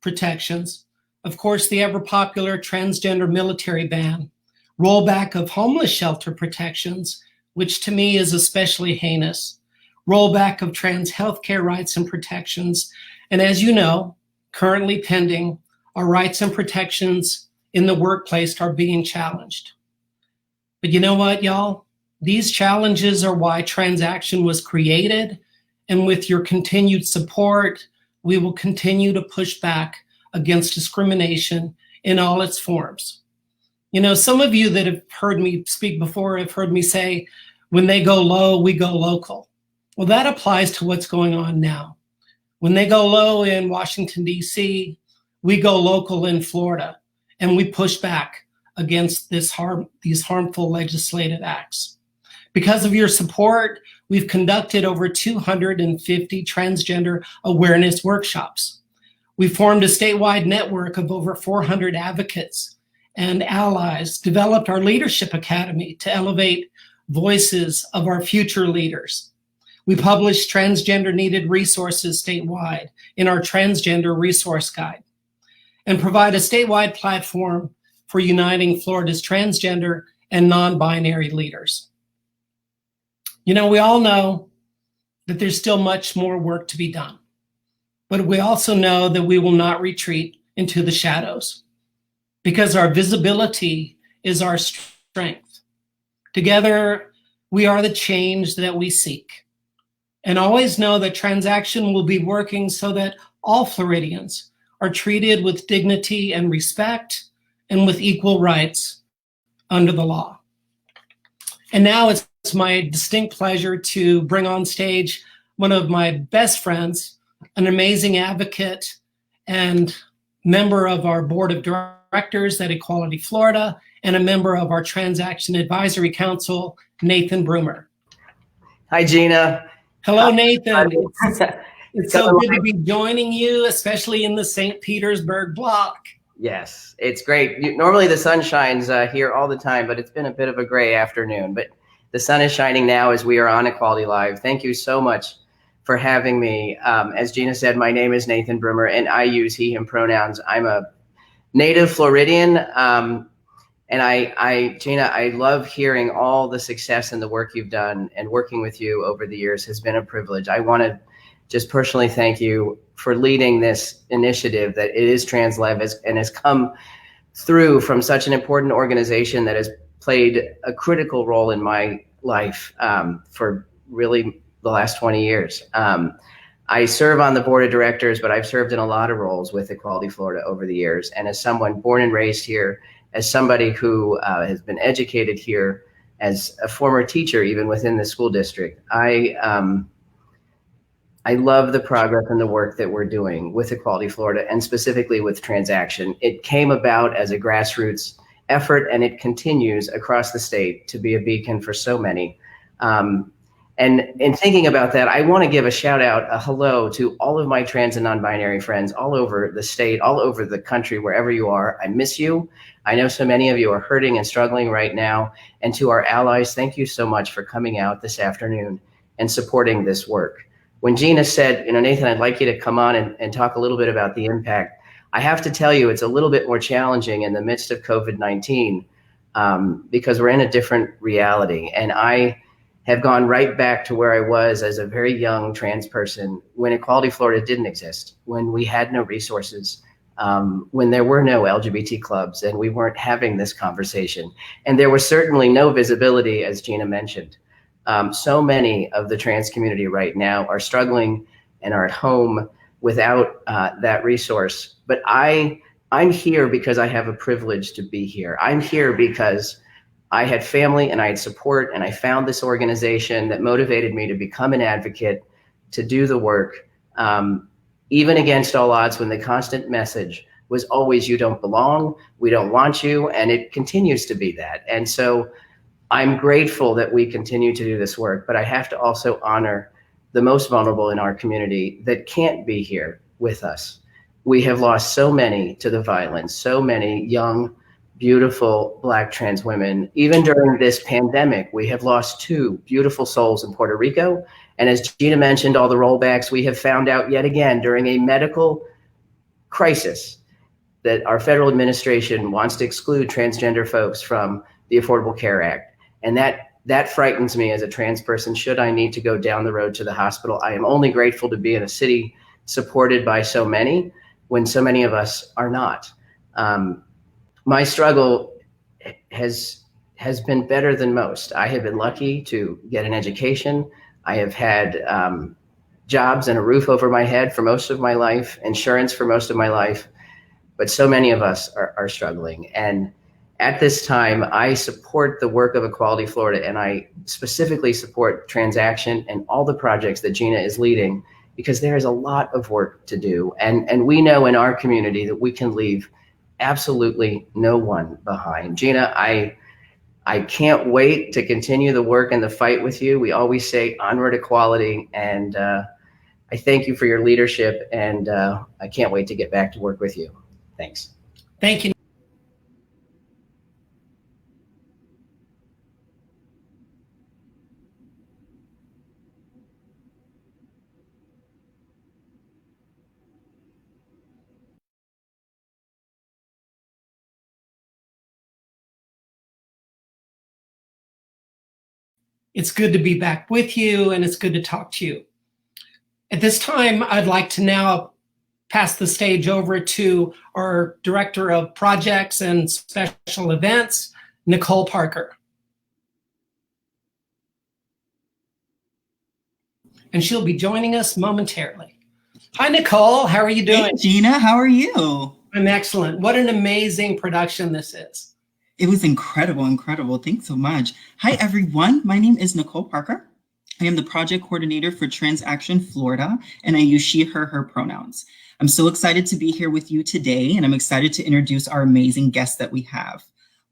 protections, of course, the ever popular transgender military ban, rollback of homeless shelter protections, which to me is especially heinous, rollback of trans healthcare rights and protections, and as you know, currently pending, our rights and protections in the workplace are being challenged. But you know what, y'all? These challenges are why Transaction was created, and with your continued support, we will continue to push back against discrimination in all its forms. You know, some of you that have heard me speak before have heard me say, when they go low, we go local. Well, that applies to what's going on now. When they go low in Washington, D.C., we go local in Florida, and we push back against these harmful legislative acts. Because of your support, we've conducted over 250 transgender awareness workshops. We formed a statewide network of over 400 advocates and allies, developed our Leadership Academy to elevate voices of our future leaders. We published transgender needed resources statewide in our Transgender Resource Guide and provide a statewide platform for uniting Florida's transgender and non-binary leaders. You know, we all know that there's still much more work to be done, but we also know that we will not retreat into the shadows because our visibility is our strength. Together, we are the change that we seek. And always know that Transaction will be working so that all Floridians are treated with dignity and respect and with equal rights under the law. And now it's my distinct pleasure to bring on stage one of my best friends, an amazing advocate and member of our board of directors at Equality Florida, and a member of our Transaction Advisory Council, Nathan Broomer. Hi, Gina. Hello, Nathan. It's so good to be joining you, especially in the St. Petersburg block. Yes, it's great. Normally the sun shines here all the time, but it's been a bit of a gray afternoon. But the sun is shining now as we are on Equality Live. Thank you so much for having me. As Gina said, my name is Nathan Broomer, and I use he, him pronouns. I'm a native Floridian. And Gina, I love hearing all the success and the work you've done, and working with you over the years has been a privilege. I want to just personally thank you for leading this initiative that it is TransLev and has come through from such an important organization that has played a critical role in my life for really the last 20 years. I serve on the board of directors, but I've served in a lot of roles with Equality Florida over the years. And as someone born and raised here, as somebody who has been educated here, as a former teacher, even within the school district, I love the progress and the work that we're doing with Equality Florida, and specifically with Transaction. It came about as a grassroots effort, and it continues across the state to be a beacon for so many. And in thinking about that, I want to give a shout out, a hello to all of my trans and non-binary friends all over the state, all over the country, wherever you are. I miss you. I know so many of you are hurting and struggling right now. And to our allies, thank you so much for coming out this afternoon and supporting this work. When Gina said, Nathan, I'd like you to come on and talk a little bit about the impact, I have to tell you, it's a little bit more challenging in the midst of COVID-19 because we're in a different reality. And I have gone right back to where I was as a very young trans person when Equality Florida didn't exist, when we had no resources, when there were no LGBT clubs and we weren't having this conversation. And there was certainly no visibility, as Gina mentioned. So many of the trans community right now are struggling and are at home without that resource. But I'm here because I have a privilege to be here. I'm here because I had family and I had support, and I found this organization that motivated me to become an advocate, to do the work, even against all odds, when the constant message was always, you don't belong, we don't want you, and it continues to be that. And so I'm grateful that we continue to do this work, but I have to also honor the most vulnerable in our community that can't be here with us. We have lost so many to the violence, so many young, beautiful Black trans women. Even during this pandemic, we have lost 2 beautiful souls in Puerto Rico. And as Gina mentioned, all the rollbacks, we have found out yet again during a medical crisis that our federal administration wants to exclude transgender folks from the Affordable Care Act. And that frightens me as a trans person, should I need to go down the road to the hospital. I am only grateful to be in a city supported by so many when so many of us are not. My struggle has been better than most. I have been lucky to get an education. I have had jobs and a roof over my head for most of my life, insurance for most of my life, but so many of us are struggling. And at this time, I support the work of Equality Florida, and I specifically support Transaction and all the projects that Gina is leading, because there is a lot of work to do. And we know in our community that we can leave absolutely no one behind. Gina, I can't wait to continue the work and the fight with you. We always say onward equality, and I thank you for your leadership, and I can't wait to get back to work with you. Thanks. Thank you. It's good to be back with you, and it's good to talk to you. At this time, I'd like to now pass the stage over to our Director of Projects and Special Events, Nicole Parker. And she'll be joining us momentarily. Hi, Nicole. How are you doing? Hey, Gina, how are you? I'm excellent. What an amazing production this is. It was incredible, incredible. Thanks so much. Hi, everyone. My name is Nicole Parker. I am the project coordinator for Transaction Florida, and I use she, her pronouns. I'm so excited to be here with you today, and I'm excited to introduce our amazing guests that we have.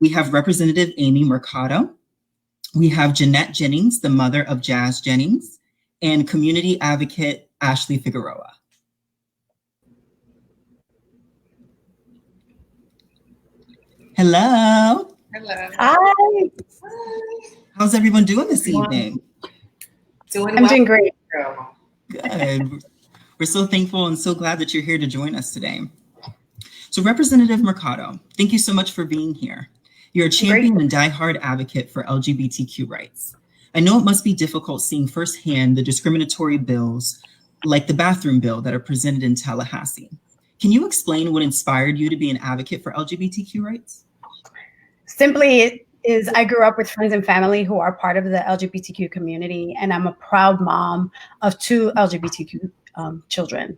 We have Representative Amy Mercado. We have Jeanette Jennings, the mother of Jazz Jennings, and community advocate Ashley Figueroa. Hello. Hello. Hi. How's everyone doing this evening? I'm doing great. Good. We're so thankful and so glad that you're here to join us today. So Representative Mercado, thank you so much for being here. You're a champion and diehard advocate for LGBTQ rights. I know it must be difficult seeing firsthand the discriminatory bills like the bathroom bill that are presented in Tallahassee. Can you explain what inspired you to be an advocate for LGBTQ rights? Simply, it is I grew up with friends and family who are part of the LGBTQ community, and I'm a proud mom of 2 LGBTQ children.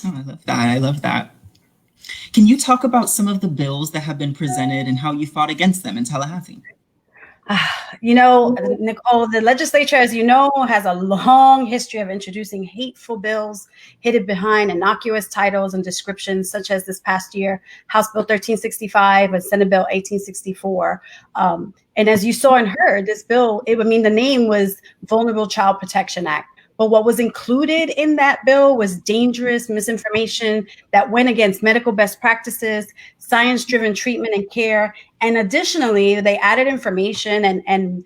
Oh, I love that. I love that. Can you talk about some of the bills that have been presented and how you fought against them in Tallahassee? You know, Nicole, the legislature, as you know, has a long history of introducing hateful bills hidden behind innocuous titles and descriptions, such as this past year, House Bill 1365 and Senate Bill 1864. And as you saw and heard, this bill, the name was Vulnerable Child Protection Act. But what was included in that bill was dangerous misinformation that went against medical best practices, science-driven treatment and care. And additionally, they added information and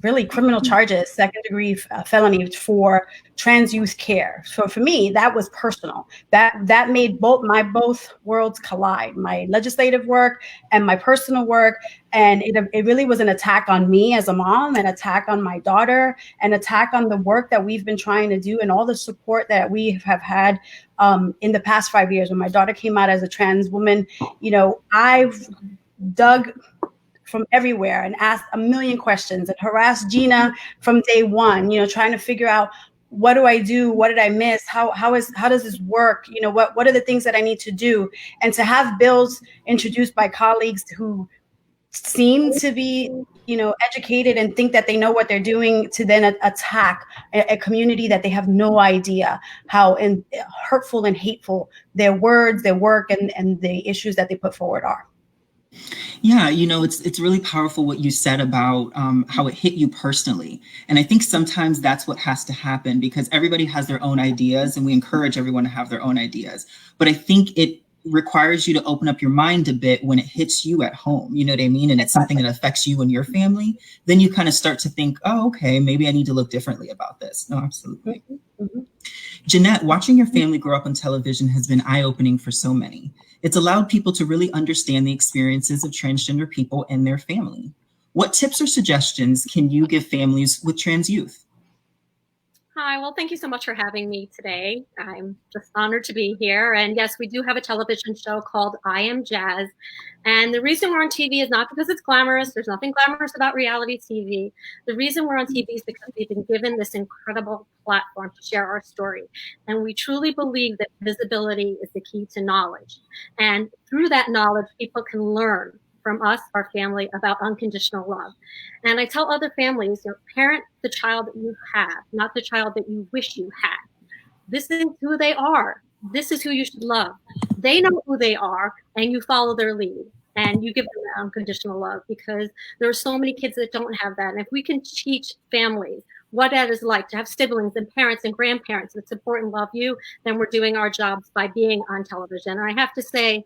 really criminal charges, second-degree felony for trans youth care. So for me, that was personal. That made both worlds collide, my legislative work and my personal work. And it really was an attack on me as a mom, an attack on my daughter, an attack on the work that we've been trying to do and all the support that we have had in the past 5 years. When my daughter came out as a trans woman, you know, I've dug from everywhere and asked a million questions and harassed Gina from day one, you know, trying to figure out, what do I do? What did I miss? How does this work? You know, what are the things that I need to do? And to have bills introduced by colleagues who seem to be, you know, educated and think that they know what they're doing, to then attack a community that they have no idea how hurtful and hateful their words, their work, and the issues that they put forward are. Yeah, it's really powerful what you said about how it hit you personally. And I think sometimes that's what has to happen because everybody has their own ideas and we encourage everyone to have their own ideas. But I think it requires you to open up your mind a bit when it hits you at home, you know what I mean? And it's something that affects you and your family. Then you kind of start to think, oh, okay, maybe I need to look differently about this. No, absolutely. Mhm. Jeanette, watching your family grow up on television has been eye-opening for so many. It's allowed people to really understand the experiences of transgender people and their family. What tips or suggestions can you give families with trans youth? Hi, well, thank you so much for having me today. I'm just honored to be here. And yes, we do have a television show called I Am Jazz. And the reason we're on TV is not because it's glamorous. There's nothing glamorous about reality TV. The reason we're on TV is because we've been given this incredible platform to share our story. And we truly believe that visibility is the key to knowledge. And through that knowledge, people can learn from us, our family, about unconditional love. And I tell other families, parent the child that you have, not the child that you wish you had. This is who they are. This is who you should love. They know who they are, and you follow their lead. And you give them that unconditional love because there are so many kids that don't have that. And if we can teach families what that is like to have siblings and parents and grandparents that support and love you, then we're doing our jobs by being on television. And I have to say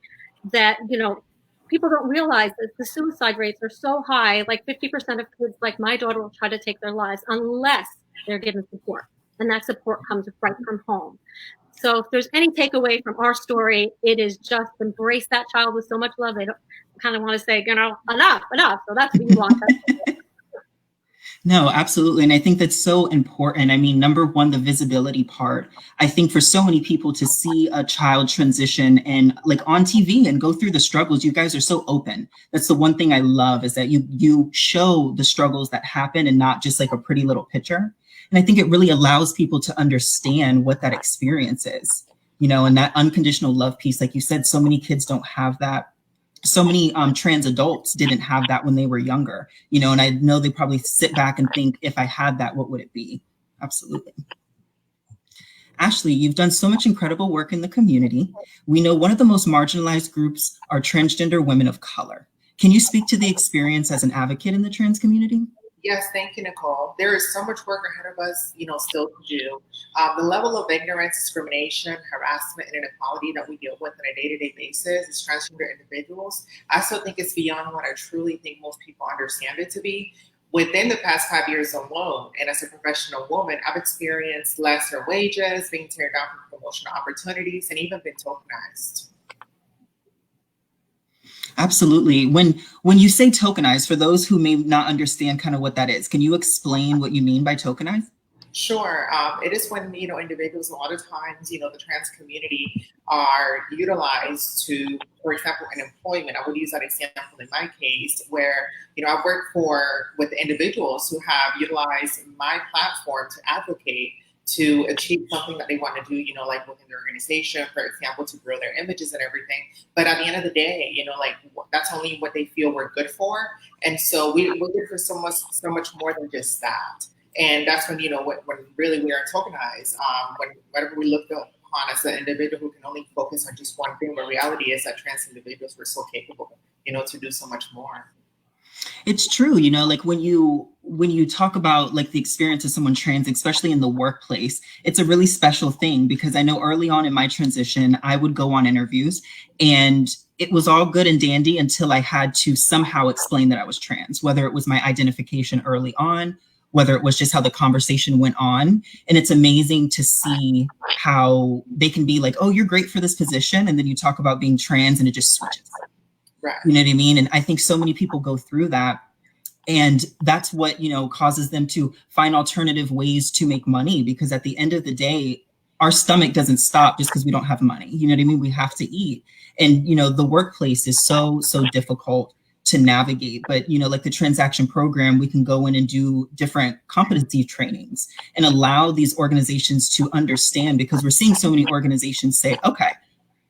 that, people don't realize that the suicide rates are so high, like 50% of kids like my daughter will try to take their lives unless they're given support. And that support comes right from home. So if there's any takeaway from our story, it is just embrace that child with so much love. They don't kind of want to say, enough. So that's what you want. No, absolutely. And I think that's so important. I mean, number one, the visibility part. I think for so many people to see a child transition and like on TV and go through the struggles, you guys are so open. That's the one thing I love is that you show the struggles that happen and not just like a pretty little picture. And I think it really allows people to understand what that experience is, and that unconditional love piece. Like you said, so many kids don't have that. So many trans adults didn't have that when they were younger, and I know they probably sit back and think, if I had that, what would it be? Absolutely. Ashley, you've done so much incredible work in the community. We know one of the most marginalized groups are transgender women of color. Can you speak to the experience as an advocate in the trans community? Yes, thank you, Nicole. There is so much work ahead of us, still to do. The level of ignorance, discrimination, harassment, and inequality that we deal with on a day-to-day basis as transgender individuals, I still think it's beyond what I truly think most people understand it to be. Within the past 5 years alone, and as a professional woman, I've experienced lesser wages, being turned down for promotional opportunities, and even been tokenized. Absolutely. When you say tokenized, for those who may not understand kind of what that is, can you explain what you mean by tokenized? Sure. It is when, individuals, a lot of times, the trans community are utilized to, for example, in employment. I would use that example in my case where, I work with individuals who have utilized my platform to advocate to achieve something that they want to do, like within their organization, for example, to grow their images and everything. But at the end of the day, that's only what they feel we're good for. And so we're good for so much more than just that. And that's when, when really we are tokenized, whenever we look upon as an individual who can only focus on just one thing, but reality is that trans individuals were so capable, to do so much more. It's true, like when you talk about like the experience of someone trans, especially in the workplace, it's a really special thing because I know early on in my transition, I would go on interviews and it was all good and dandy until I had to somehow explain that I was trans, whether it was my identification early on, whether it was just how the conversation went on. And it's amazing to see how they can be like, oh, you're great for this position. And then you talk about being trans and it just switches. Right. You know what I mean? And I think so many people go through that. And that's what, causes them to find alternative ways to make money, because at the end of the day, our stomach doesn't stop just because we don't have money. You know what I mean? We have to eat. And, the workplace is so difficult to navigate. But, like the transaction program, we can go in and do different competency trainings and allow these organizations to understand, because we're seeing so many organizations say, okay,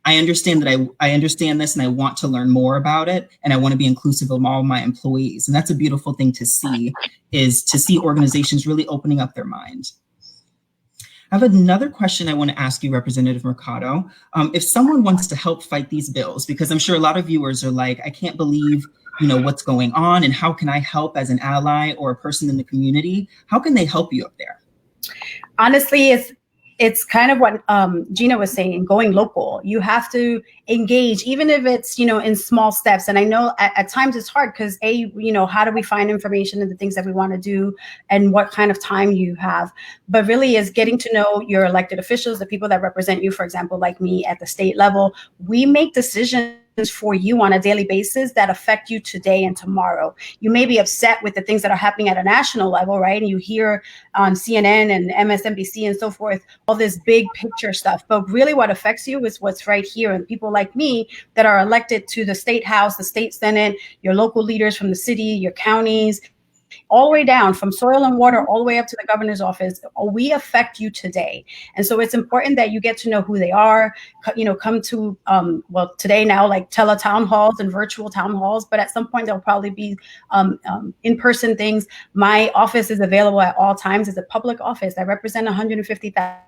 I understand that I understand this and I want to learn more about it and I want to be inclusive of all my employees. And that's a beautiful thing to see, is to see organizations really opening up their mind. I have another question I want to ask you, Representative Mercado. If someone wants to help fight these bills, because I'm sure a lot of viewers are like, I can't believe what's going on and how can I help as an ally or a person in the community? How can they help you up there? Honestly, it's kind of what Gina was saying, going local. You have to engage, even if it's, in small steps. And I know at times it's hard because how do we find information and the things that we want to do and what kind of time you have? But really is getting to know your elected officials, the people that represent you, for example, like me at the state level. We make decisions for you on a daily basis that affect you today and tomorrow. You may be upset with the things that are happening at a national level, right? And you hear on CNN and MSNBC and so forth, all this big picture stuff. But really what affects you is what's right here. And people like me that are elected to the state house, the state senate, your local leaders from the city, your counties, all the way down from soil and water, all the way up to the governor's office, we affect you today. And so it's important that you get to know who they are, come to, today now, like town halls and virtual town halls, but at some point there'll probably be in-person things. My office is available at all times. It's a public office. I represent 150,000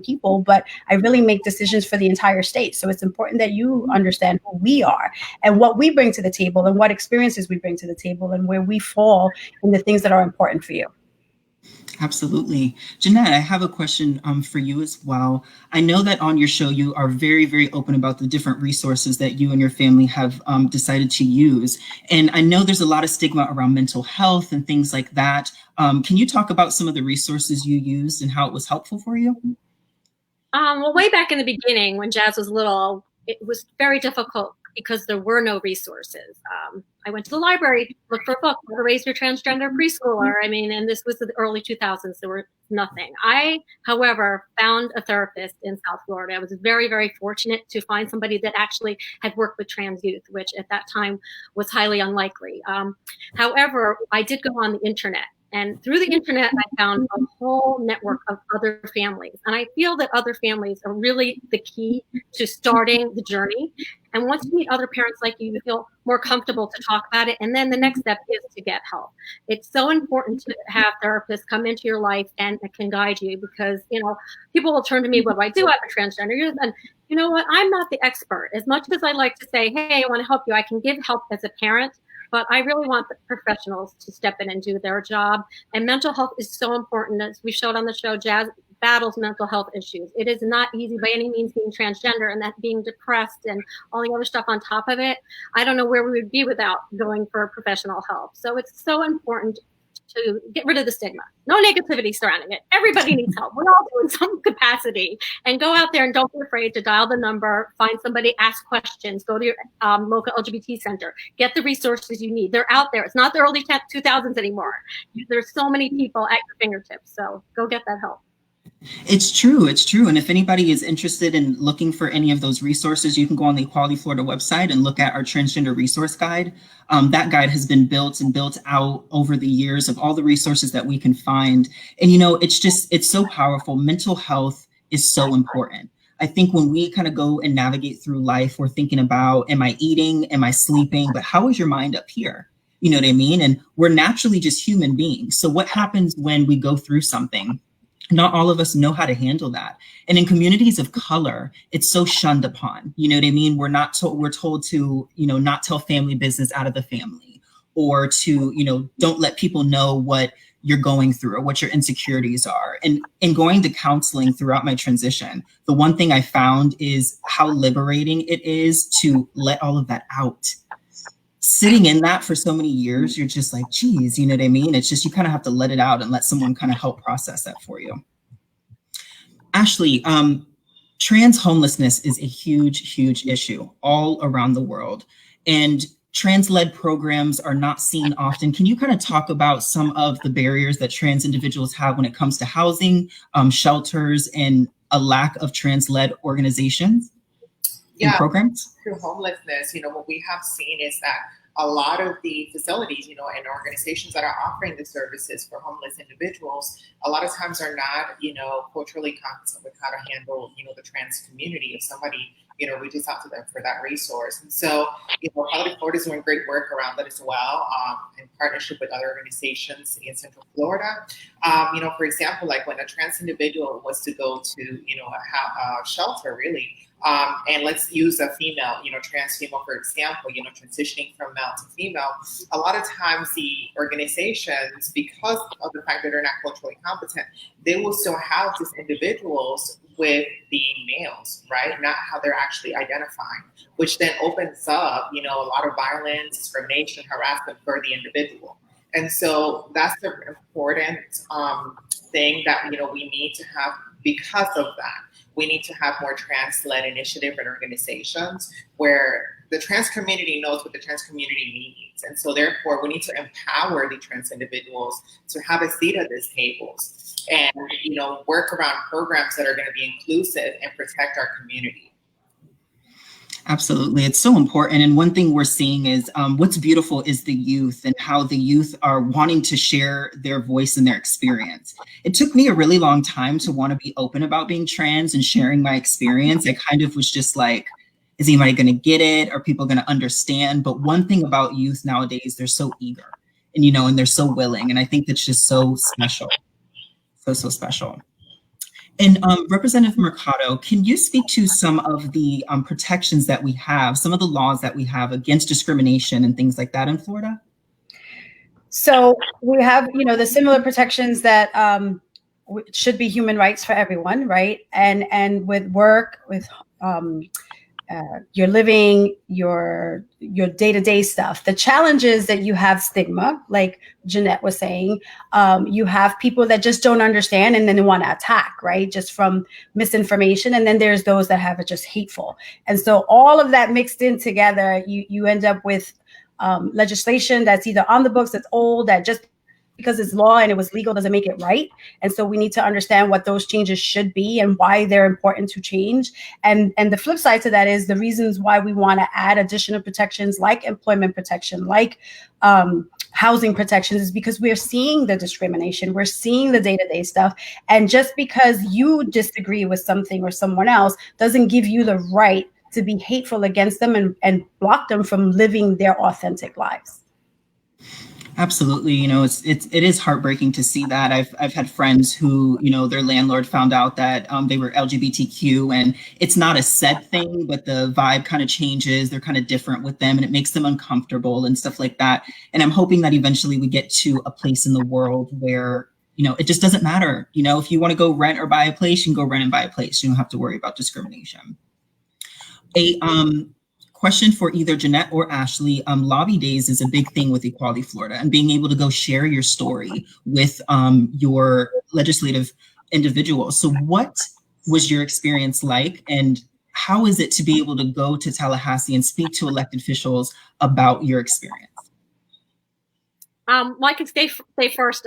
people, but I really make decisions for the entire state. So it's important that you understand who we are and what we bring to the table and what experiences we bring to the table and where we fall in the things that are important for you. Absolutely. Jeanette, I have a question for you as well. I know that on your show, you are very, very open about the different resources that you and your family have decided to use. And I know there's a lot of stigma around mental health and things like that. Can you talk about some of the resources you used and how it was helpful for you? Well, way back in the beginning when Jazz was little, it was very difficult because there were no resources. I went to the library to look for a book, How to Raise Your Transgender Preschooler. And this was the early 2000s. There were nothing. I, however, found a therapist in South Florida. I was very, very fortunate to find somebody that actually had worked with trans youth, which at that time was highly unlikely. However, I did go on the internet. And through the internet, I found a whole network of other families. And I feel that other families are really the key to starting the journey. And once you meet other parents like you feel more comfortable to talk about it. And then the next step is to get help. It's so important to have therapists come into your life and can guide you because, people will turn to me, what do I do? I'm a transgender youth. And you know what? I'm not the expert. As much as I like to say, hey, I want to help you, I can give help as a parent. But I really want the professionals to step in and do their job. And mental health is so important. As we showed on the show, Jazz battles mental health issues. It is not easy by any means being transgender and that being depressed and all the other stuff on top of it. I don't know where we would be without going for professional help. So it's so important to get rid of the stigma. No negativity surrounding it. Everybody needs help. We're all doing some capacity. And go out there and don't be afraid to dial the number, find somebody, ask questions, go to your local LGBT center, get the resources you need. They're out there. It's not the early 2000s anymore. There's so many people at your fingertips. So go get that help. It's true. It's true. And if anybody is interested in looking for any of those resources, you can go on the Equality Florida website and look at our transgender resource guide. That guide has been built out over the years of all the resources that we can find. And, it's so powerful. Mental health is so important. I think when we kind of go and navigate through life, we're thinking about, am I eating? Am I sleeping? But how is your mind up here? You know what I mean? And we're naturally just human beings. So what happens when we go through something? Not all of us know how to handle that. And in communities of color, it's so shunned upon. You know what I mean? We're told to, not tell family business out of the family, or to, don't let people know what you're going through or what your insecurities are. And in going to counseling throughout my transition, the one thing I found is how liberating it is to let all of that out. Sitting in that for so many years, you're just like, geez, you know what I mean? It's just, you kind of have to let it out and let someone kind of help process that for you. Ashley, trans homelessness is a huge, huge issue all around the world. And trans-led programs are not seen often. Can you kind of talk about some of the barriers that trans individuals have when it comes to housing, shelters, and a lack of trans-led organizations? Programs? Through homelessness, what we have seen is that a lot of the facilities, and organizations that are offering the services for homeless individuals, a lot of times are not, culturally cognizant with how to handle, the trans community. If somebody, reaches out to them for that resource. And so, Equality Florida is doing great work around that as well, in partnership with other organizations in Central Florida. For example, like when a trans individual was to go to, a shelter, really, And let's use a female, trans female, for example, transitioning from male to female. A lot of times the organizations, because of the fact that they're not culturally competent, they will still have these individuals with the males, right? Not how they're actually identifying, which then opens up, a lot of violence, discrimination, harassment for the individual. And so that's the important thing that, we need to have. Because of that, we need to have more trans-led initiative and organizations where the trans community knows what the trans community needs. And so therefore, we need to empower the trans individuals to have a seat at these tables and, work around programs that are going to be inclusive and protect our community. Absolutely. It's so important. And one thing we're seeing is what's beautiful is the youth and how the youth are wanting to share their voice and their experience. It took me a really long time to want to be open about being trans and sharing my experience. I kind of was just like, is anybody going to get it? Are people going to understand? But one thing about youth nowadays, they're so eager and, and they're so willing. And I think that's just so special. So special. And Representative Mercado, can you speak to some of the protections that we have, some of the laws that we have against discrimination and things like that in Florida? So we have, the similar protections that should be human rights for everyone, right? And with work, with your living, your day-to-day stuff. The challenge is that you have stigma, like Jeanette was saying. You have people that just don't understand and then they want to attack, right? Just from misinformation. And then there's those that have it just hateful. And so all of that mixed in together, you end up with legislation that's either on the books, that's old, that just because it's law and it was legal doesn't make it right. And so we need to understand what those changes should be and why they're important to change. And the flip side to that is the reasons why we want to add additional protections like employment protection, like housing protections, is because we're seeing the discrimination, we're seeing the day-to-day stuff. And just because you disagree with something or someone else doesn't give you the right to be hateful against them and block them from living their authentic lives. Absolutely. It is heartbreaking to see that. I've had friends who, their landlord found out that they were LGBTQ, and it's not a said thing, but the vibe kind of changes. They're kind of different with them and it makes them uncomfortable and stuff like that. And I'm hoping that eventually we get to a place in the world where, it just doesn't matter. If you want to go rent or buy a place, you can go rent and buy a place. You don't have to worry about discrimination. Question for either Jeanette or Ashley. Lobby days is a big thing with Equality Florida, and being able to go share your story with your legislative individuals. So what was your experience like, and how is it to be able to go to Tallahassee and speak to elected officials about your experience? Well, I can say first,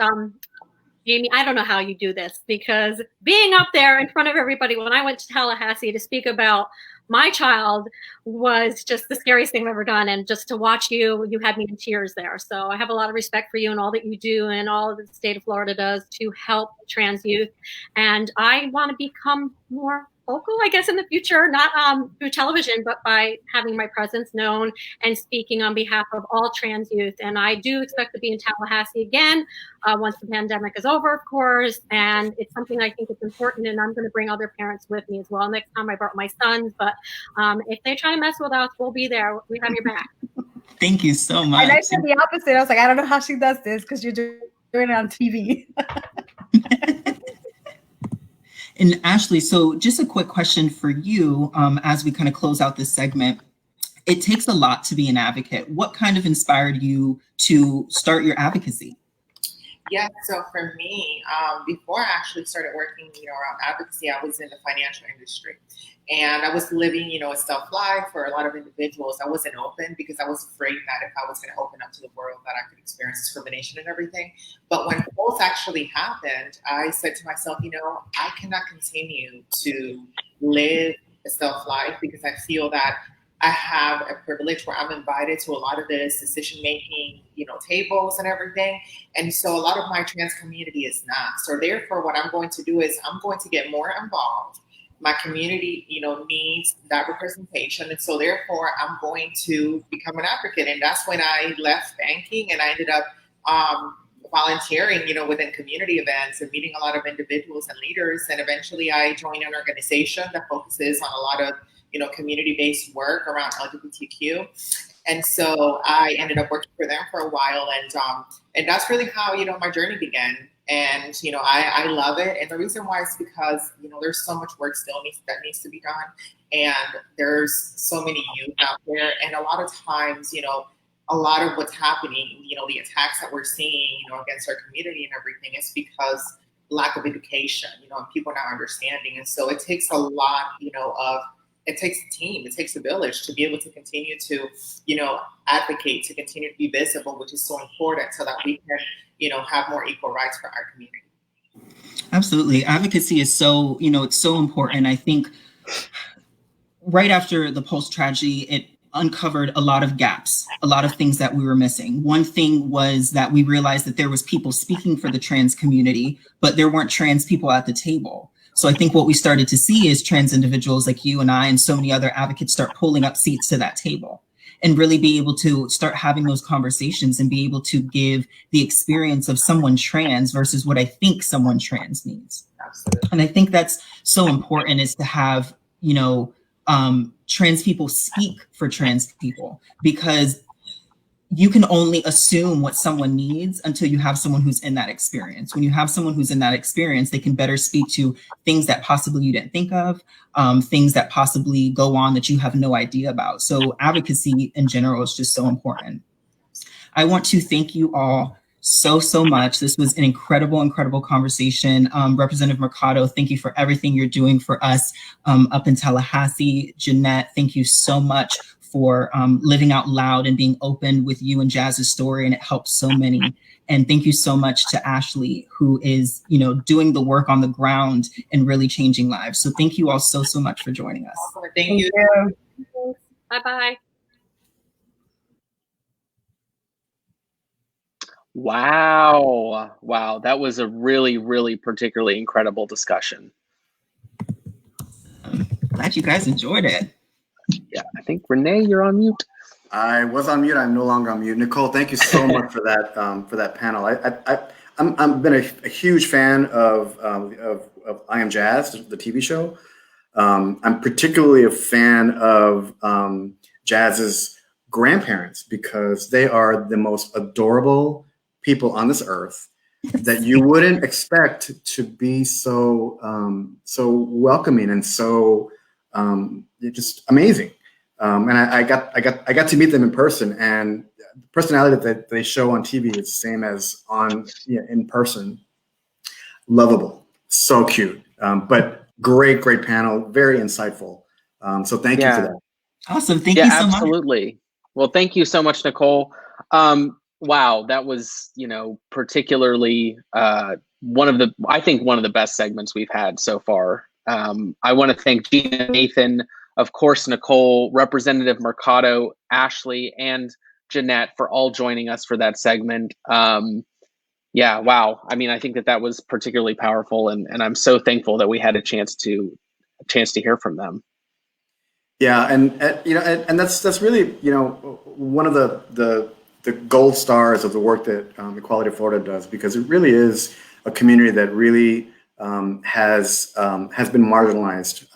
Jamie, I don't know how you do this, because being up there in front of everybody when I went to Tallahassee to speak about my child was just the scariest thing I've ever done. And just to watch you had me in tears there. So I have a lot of respect for you and all that you do and all that the state of Florida does to help trans youth. And I want to become more vocal, I guess, in the future, not through television, but by having my presence known and speaking on behalf of all trans youth. And I do expect to be in Tallahassee again once the pandemic is over, of course. And it's something I think is important, and I'm going to bring other parents with me as well. Next time I brought my sons, but if they try to mess with us, we'll be there. We have your back. Thank you so much. And I said the opposite. I was like, I don't know how she does this because you're doing it on TV. And Ashley, so just a quick question for you as we kind of close out this segment. It takes a lot to be an advocate. What kind of inspired you to start your advocacy? Yeah, so for me, before I actually started working, around advocacy, I was in the financial industry. And I was living, a self-life for a lot of individuals. I wasn't open because I was afraid that if I was going to open up to the world that I could experience discrimination and everything. But when both actually happened, I said to myself, I cannot continue to live a self-life because I feel that I have a privilege where I'm invited to a lot of this decision-making, tables and everything. And so a lot of my trans community is not. So therefore, what I'm going to do is I'm going to get more involved. My community, needs that representation. And so therefore, I'm going to become an advocate. And that's when I left banking and I ended up volunteering, within community events and meeting a lot of individuals and leaders. And eventually I joined an organization that focuses on a lot of, community-based work around LGBTQ. And so I ended up working for them for a while, and that's really how, my journey began. And, I love it. And the reason why is because, there's so much work still that needs to be done. And there's so many youth out there. And a lot of times, a lot of what's happening, the attacks that we're seeing, against our community and everything is because lack of education, and people not understanding. And so it takes a lot, it takes a team, it takes a village to be able to continue to, advocate, to continue to be visible, which is so important so that we can, have more equal rights for our community. Absolutely. Advocacy is so, it's so important. I think right after the Pulse tragedy, it uncovered a lot of gaps, a lot of things that we were missing. One thing was that we realized that there was people speaking for the trans community, but there weren't trans people at the table. So I think what we started to see is trans individuals like you and I and so many other advocates start pulling up seats to that table and really be able to start having those conversations and be able to give the experience of someone trans versus what I think someone trans needs. Absolutely. And I think that's so important, is to have, trans people speak for trans people, because you can only assume what someone needs until you have someone who's in that experience. When you have someone who's in that experience, they can better speak to things that possibly you didn't think of, things that possibly go on that you have no idea about. So advocacy in general is just so important. I want to thank you all so much. This was an incredible conversation. Representative Mercado, thank you for everything you're doing for us up in Tallahassee. Jeanette, thank you so much for living out loud and being open with you and Jazz's story, and it helps so many. And thank you so much to Ashley, who is, doing the work on the ground and really changing lives. So thank you all so much for joining us. Thank you. Bye-bye. Wow. That was a really particularly incredible discussion. Glad you guys enjoyed it. Yeah, I think Renee, you're on mute. I was on mute. I'm no longer on mute. Nicole, thank you so much for that panel. I've been a huge fan of I Am Jazz, the TV show. I'm particularly a fan of Jazz's grandparents, because they are the most adorable people on this earth that you wouldn't expect to be so welcoming and so just amazing. And I got to meet them in person, and the personality that they show on TV is the same as in person. Lovable, so cute, but great panel, very insightful. So thank you for that. Awesome, thank you so much. Absolutely. Well, thank you so much, Nicole. Wow, that was, particularly one of the best segments we've had so far. I want to thank Gina, Nathan, of course, Nicole, Representative Mercado, Ashley, and Jeanette for all joining us for that segment. Yeah, wow. I mean, I think that was particularly powerful, and I'm so thankful that we had a chance to hear from them. Yeah, and that's really one of the gold stars of the work that Equality Florida does, because it really is a community that really has been marginalized.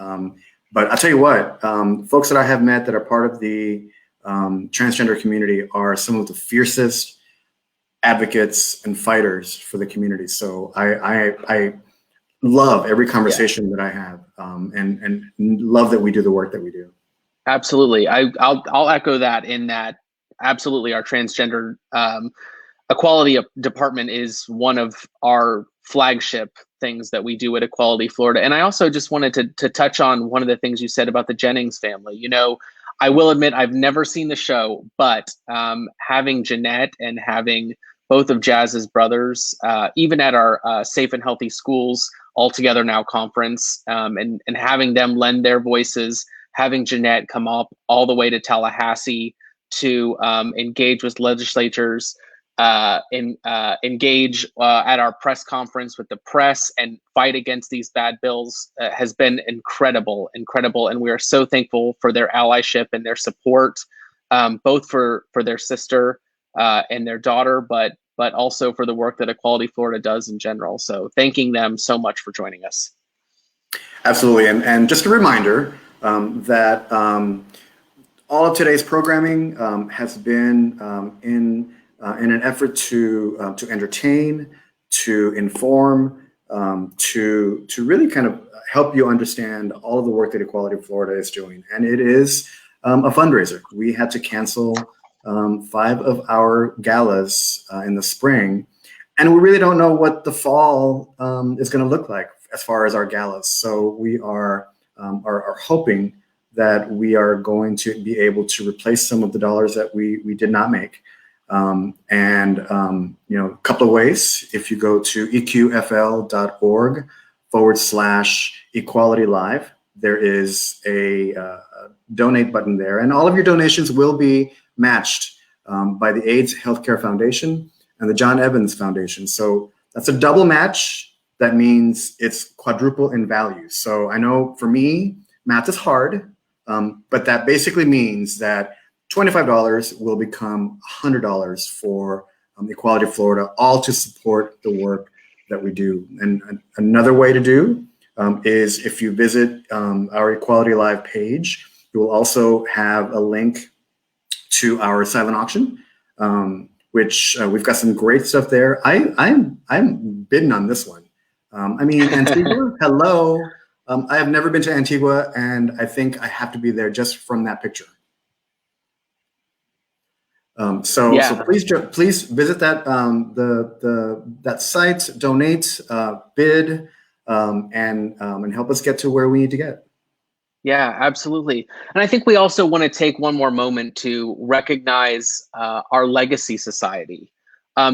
But I'll tell you what, folks that I have met that are part of the transgender community are some of the fiercest advocates and fighters for the community. So I love every conversation that I have, and love that we do the work that we do. Absolutely. I'll echo that, in that absolutely our transgender equality department is one of our flagship things that we do at Equality Florida. And I also just wanted to touch on one of the things you said about the Jennings family. I will admit I've never seen the show, but having Jeanette and having both of Jazz's brothers, even at our Safe and Healthy Schools All Together Now conference, and having them lend their voices, having Jeanette come up all the way to Tallahassee to engage with legislatures, engage at our press conference with the press and fight against these bad bills has been incredible. And we are so thankful for their allyship and their support, both for their sister and their daughter, but also for the work that Equality Florida does in general. So thanking them so much for joining us. Absolutely. And just a reminder, that all of today's programming has been in an effort to entertain, to inform, to really kind of help you understand all of the work that Equality Florida is doing. And it is a fundraiser. We had to cancel 5 of our galas in the spring, and we really don't know what the fall is going to look like as far as our galas. So we are hoping that we are going to be able to replace some of the dollars that we did not make. A couple of ways. If you go to eqfl.org/equality live, there is a donate button there, and all of your donations will be matched by the AIDS Healthcare Foundation and the John Evans Foundation. So that's a double match. That means it's quadruple in value. So I know for me, math is hard, but that basically means that $25 will become $100 for Equality Florida, all to support the work that we do. And another way to do is if you visit our Equality Live page, you will also have a link to our silent auction, which we've got some great stuff there. I'm bidding on this one. Antigua, hello. I have never been to Antigua, and I think I have to be there just from that picture. So please visit that that site, donate, bid, and help us get to where we need to get. Yeah, absolutely. And I think we also want to take one more moment to recognize our Legacy Society.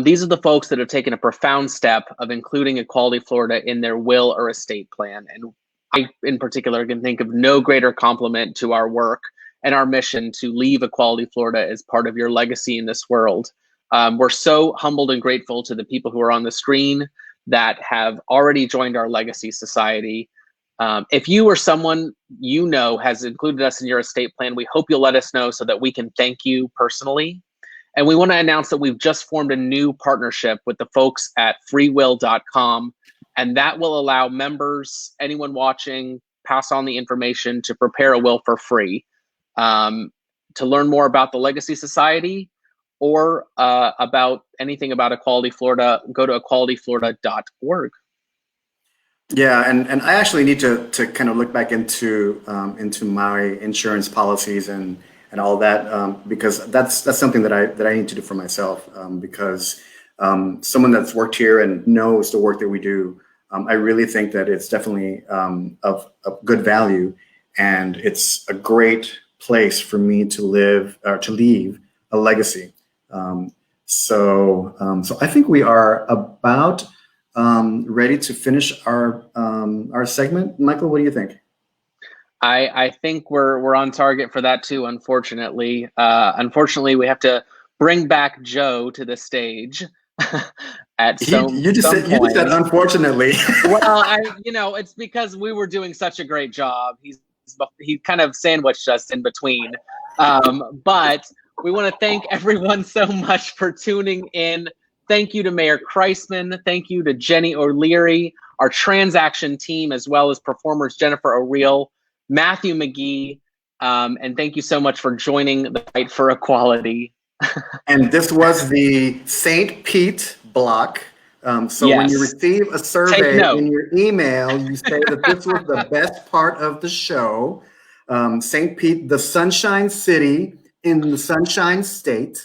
These are the folks that have taken a profound step of including Equality Florida in their will or estate plan. And I, in particular, can think of no greater compliment to our work and our mission to leave Equality Florida as part of your legacy in this world. We're so humbled and grateful to the people who are on the screen that have already joined our Legacy Society. If you or someone you know has included us in your estate plan, we hope you'll let us know so that we can thank you personally. And we want to announce that we've just formed a new partnership with the folks at freewill.com, and that will allow members, anyone watching, pass on the information to prepare a will for free. To learn more about the Legacy Society or about anything about Equality Florida, go to equalityflorida.org. Yeah, and I actually need to kind of look back into my insurance policies and all that because that's something that I need to do for myself because someone that's worked here and knows the work that we do, I really think that it's definitely of good value, and it's a great place for me to live or to leave a legacy. So I think we are about ready to finish our segment. Michael, what do you think? I think we're on target for that too. Unfortunately, we have to bring back Joe to the stage at some point. You just said unfortunately. Well, it's because we were doing such a great job. He kind of sandwiched us in between, but we want to thank everyone so much for tuning in. Thank you to Mayor Kreisman. Thank you to Jenny O'Leary, our transaction team, as well as performers Jennifer O'Real, Matthew McGee, and thank you so much for joining the Fight for Equality. And this was the St. Pete block. So yes. When you receive a survey in your email, you say that this was the best part of the show. St. Pete, the Sunshine City in the Sunshine State.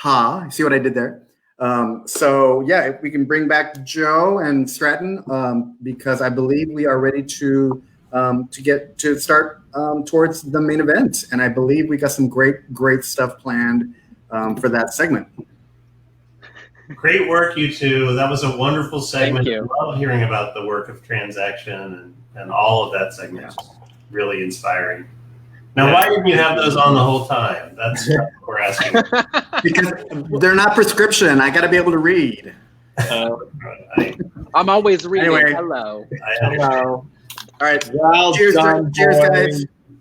See what I did there? So yeah, if we can bring back Joe and Stratton, because I believe we are ready to start towards the main event. And I believe we got some great stuff planned for that segment. Great work, you two. That was a wonderful segment. I love hearing about the work of Transaction and all of that segment. Yeah. Really inspiring. Now, why didn't you have those on the whole time? That's what we're asking. Because they're not prescription. I got to be able to read. I'm always reading. Anyway. Hello. Hello. All right. Well cheers, done, guys.